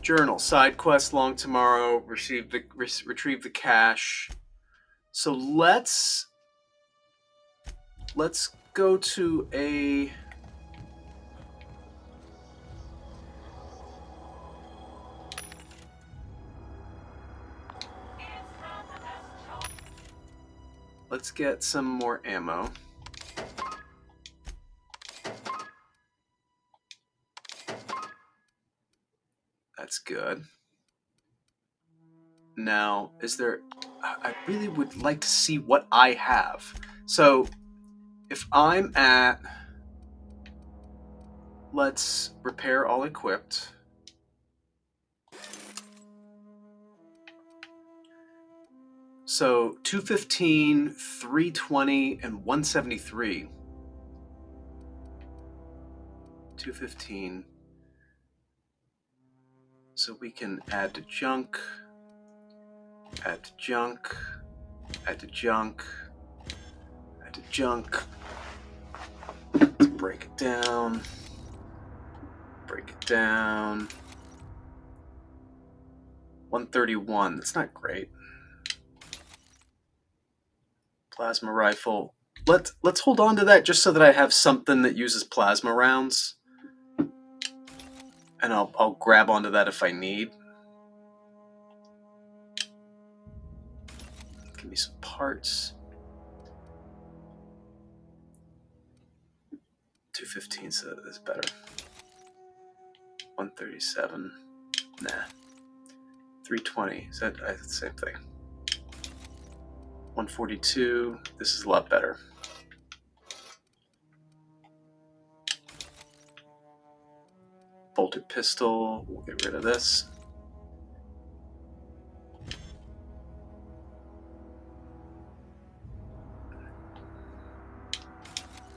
Speaker 2: journal, side quest, long tomorrow, retrieve the cache. So let's go to a... Let's get some more ammo. That's good. Now, is there... I really would like to see what I have. So, if I'm at... Let's repair all equipped. So, 215, 320, and 173. 215. So we can add to junk, add to junk, add to junk, add to junk. Let's break it down. Break it down. 131. That's not great. Plasma rifle. Let's hold on to that just so that I have something that uses plasma rounds. And I'll grab onto that if I need. Give me some parts. 215 is better. 137. Nah. 320. Is that the same thing? 142. This is a lot better. Bolted pistol. We'll get rid of this.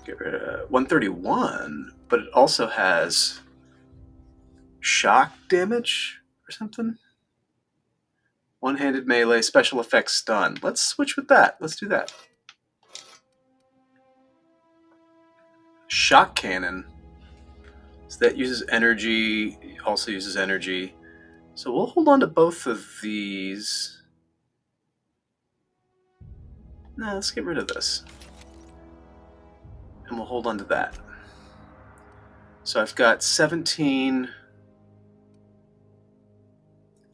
Speaker 2: Get rid of 131, but it also has shock damage or something. One-handed melee, special effects stun. Let's switch with that. Let's do that. Shock cannon. So that uses energy, also uses energy. So we'll hold on to both of these. No, let's get rid of this. And we'll hold on to that. So I've got 17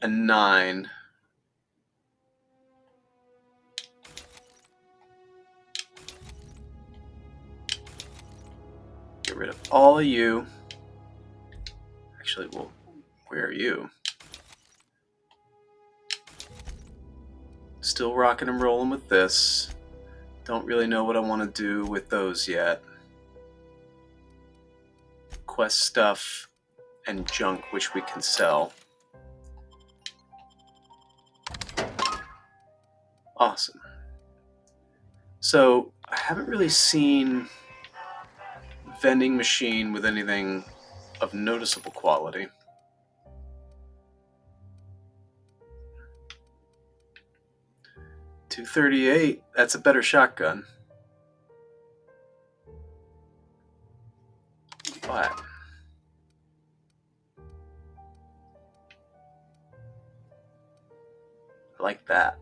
Speaker 2: and 9. Get rid of all of you. Actually, well, where are you? Still rocking and rolling with this. Don't really know what I want to do with those yet. Quest stuff and junk, which we can sell. Awesome. So, I haven't really seen vending machine with anything of noticeable quality. .238, that's a better shotgun. But I like that.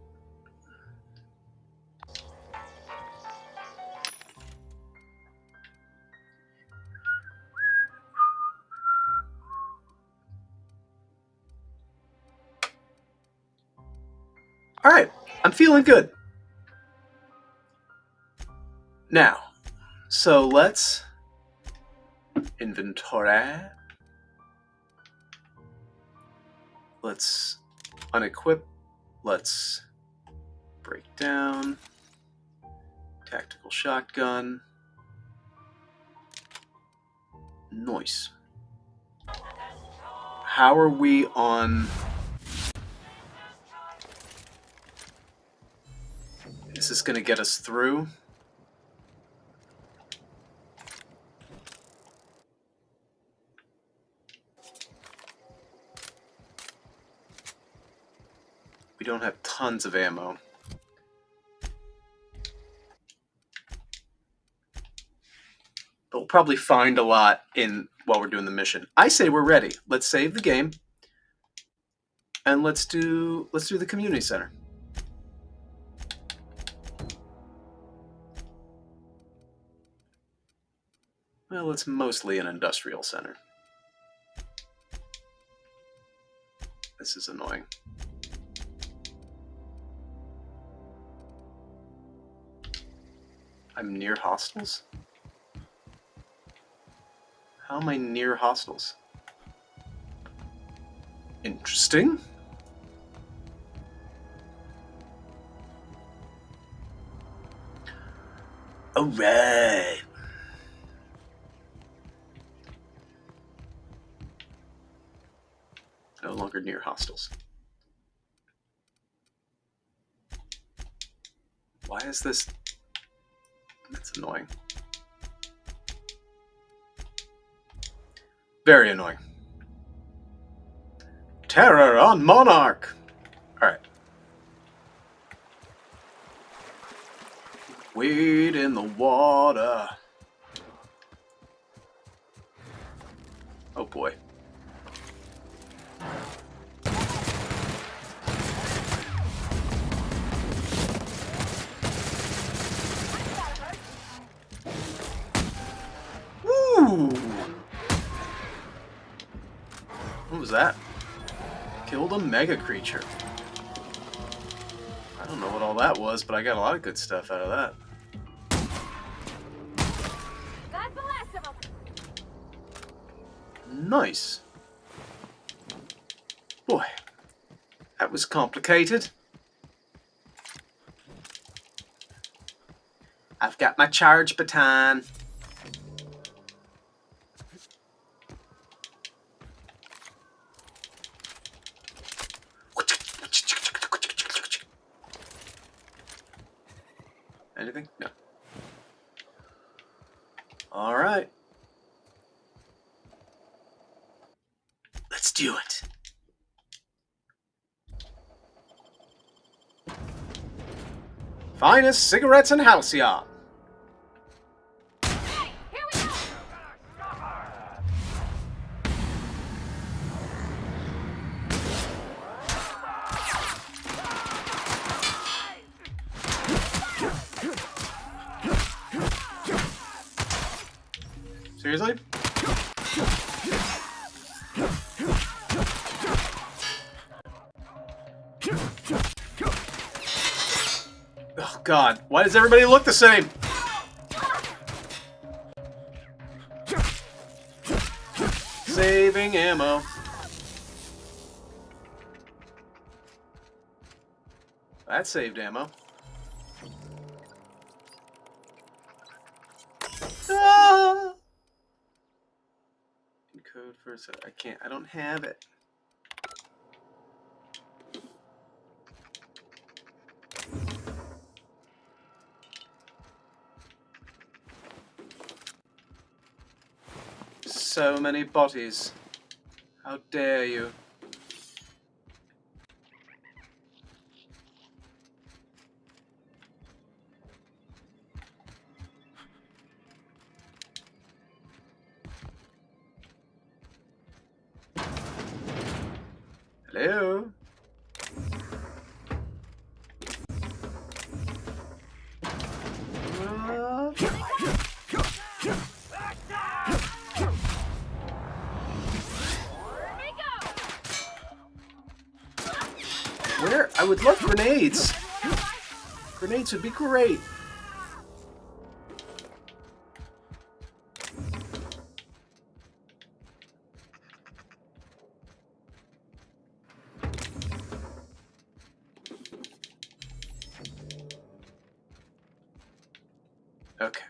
Speaker 2: All right, I'm feeling good. Now, so let's Inventory. Let's unequip. Let's break down. Tactical shotgun. Nice. How are we on... Is this going to get us through? We don't have tons of ammo. But we'll probably find a lot while we're doing the mission. I say we're ready. Let's save the game. And let's do the community center. Well, it's mostly an industrial center. This is annoying. I'm near hostels? How am I near hostels? Interesting. Alright. No longer near hostels. Why is this? That's annoying. Very annoying. Terror on Monarch! Alright. Wade in the water. Oh boy. Woo! What was that? Killed a mega creature. I don't know what all that was, but I got a lot of good stuff out of that.
Speaker 18: That's the last of them.
Speaker 2: Nice. Boy, that was complicated. I've got my charge baton. Anything? No. All right. Let's do it. Finest cigarettes in Halcyon. Seriously? Oh God, why does everybody look the same? Saving ammo. That saved ammo. Ah! Encode for a sec. I don't have it. So many bodies. How dare you? Hello? Where? I would love grenades. Grenades would be great. Okay.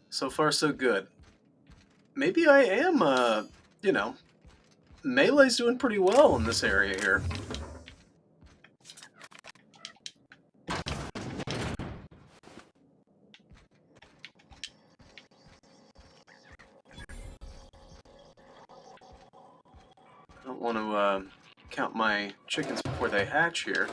Speaker 2: So far, so good. Maybe I am, you know, Melee's doing pretty well in this area here. I don't want to count my chickens before they hatch here.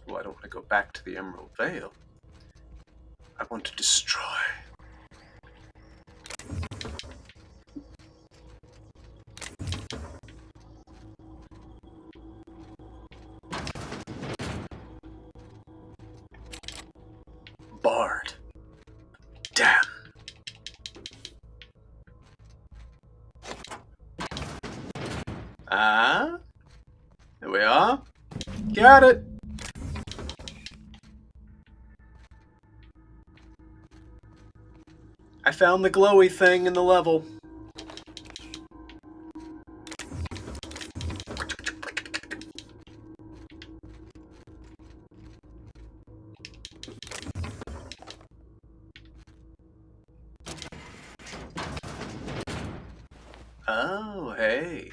Speaker 2: Oh, I don't want to go back to the Emerald Vale. I want to destroy. Bard. Damn. Ah. There we are. Got it. I found the glowy thing in the level. Oh, hey.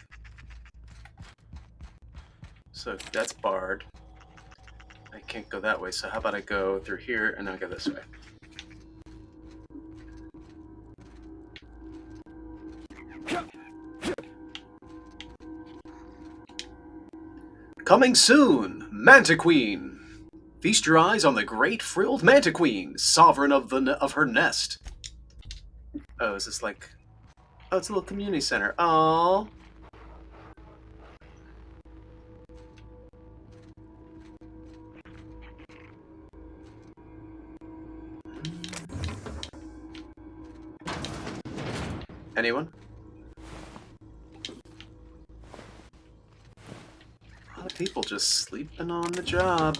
Speaker 2: So that's Bard. I can't go that way, so how about I go through here and then I go this way. Coming soon, Mantiqueen. Feast your eyes on the great frilled Mantiqueen, sovereign of her nest. Oh, is this like... Oh, it's a little community center. Oh. Anyone? A lot of people just sleeping on the job.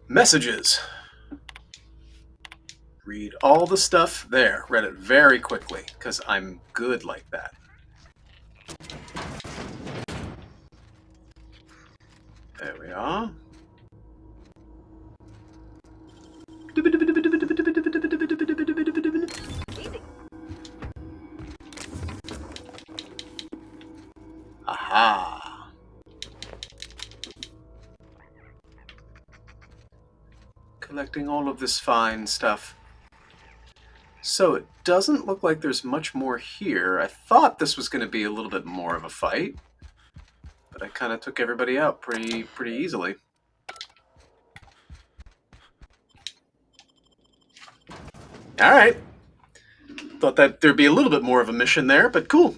Speaker 2: Messages. Read all the stuff there. Read it very quickly, because I'm good like that. There we are. Aha. Collecting all of this fine stuff. So it doesn't look like there's much more here. I thought this was going to be a little bit more of a fight, but I kind of took everybody out pretty easily. Alright. Thought that there'd be a little bit more of a mission there, but cool.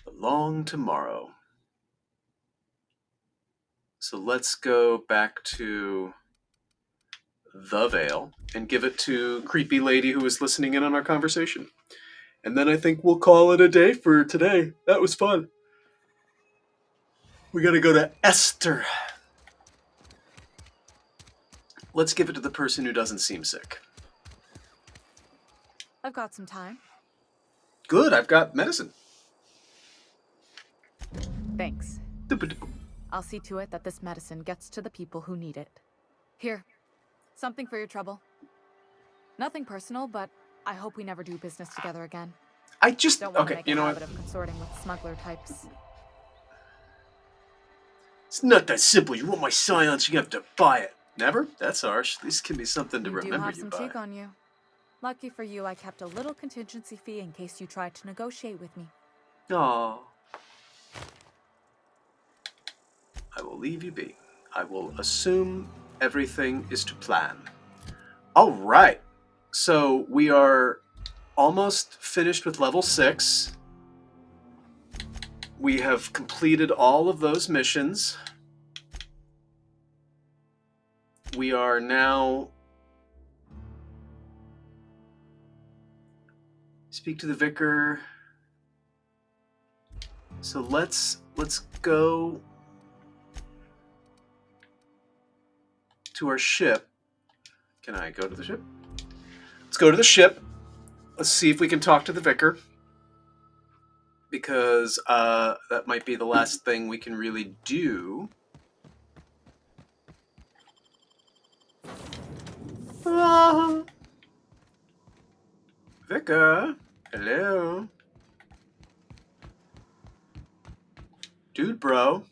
Speaker 2: The long tomorrow. So let's go back to the Vale and give it to creepy lady who was listening in on our conversation. And then I think we'll call it a day for today. That was fun. We gotta go to Esther. Let's give it to the person who doesn't seem sick.
Speaker 12: I've got some time.
Speaker 2: Good, I've got medicine.
Speaker 12: Thanks. I'll see to it that this medicine gets to the people who need it. Here, something for your trouble. Nothing personal, but I hope we never do business together again.
Speaker 2: I just...
Speaker 12: Don't want to
Speaker 2: Okay,
Speaker 12: make
Speaker 2: you
Speaker 12: a
Speaker 2: know
Speaker 12: habit
Speaker 2: what?
Speaker 12: of consorting with smuggler types.
Speaker 2: It's not that simple. You want my silence, you have to buy it. Never? That's harsh. This can be something to
Speaker 12: You do
Speaker 2: remember
Speaker 12: have
Speaker 2: you
Speaker 12: some
Speaker 2: by.
Speaker 12: cheek on you. Lucky for you, I kept a little contingency fee in case you tried to negotiate with me.
Speaker 2: Aww. I will leave you be. I will assume everything is to plan. Alright. So we are almost finished with level 6. We have completed all of those missions. We are now... Speak to the vicar. So let's go to our ship. Can I go to the ship? Let's go to the ship. Let's see if we can talk to the vicar. Because that might be the last thing we can really do. Vicar, hello. Dude, bro.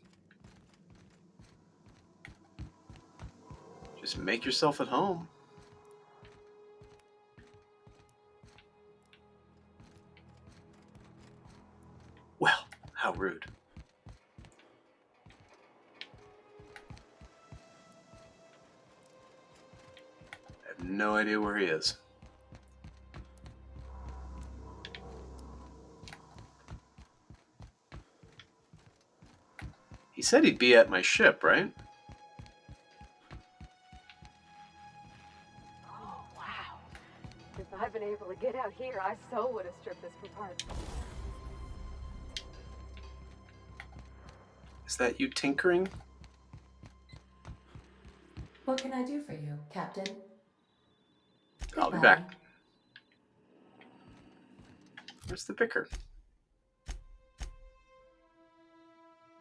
Speaker 2: Just make yourself at home. Well, how rude. I have no idea where he is. He said he'd be at my ship, right?
Speaker 7: Oh, wow. If I'd been able to get out here, I so would have stripped this for parts.
Speaker 2: Is that you tinkering?
Speaker 21: What can I do for you, Captain?
Speaker 2: I'll be
Speaker 21: Goodbye.
Speaker 2: back. Where's the vicar?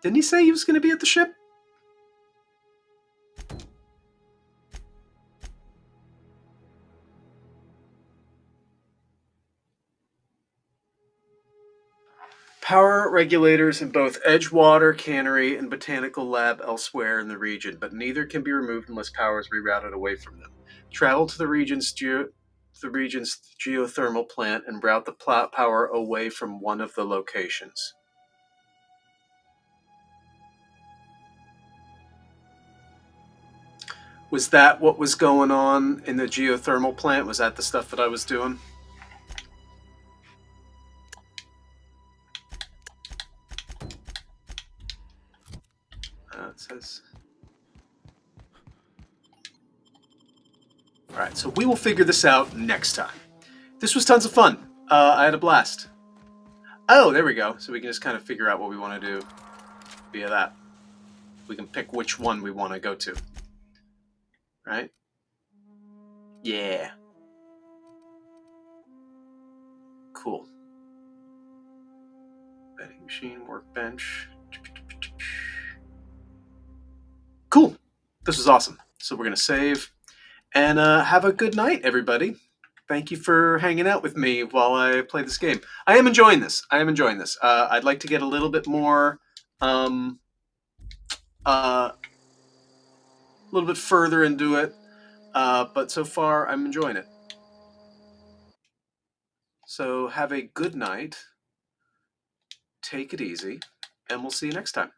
Speaker 2: Didn't he say he was going to be at the ship? Power regulators in both Edgewater Cannery and Botanical Lab elsewhere in the region, but neither can be removed unless power is rerouted away from them. Travel to the region's geothermal plant and route the power away from one of the locations. Was that what was going on in the geothermal plant? Was that the stuff that I was doing? It says... Alright, so we will figure this out next time. This was tons of fun. I had a blast. Oh, there we go. So we can just kind of figure out what we want to do via that. We can pick which one we want to go to. Right? Yeah. Cool. Vending machine, workbench. Cool. This was awesome. So we're going to save. And have a good night, everybody. Thank you for hanging out with me while I play this game. I am enjoying this. I'd like to get a little bit more... a little bit further into it. But so far, I'm enjoying it. So have a good night. Take it easy. And we'll see you next time.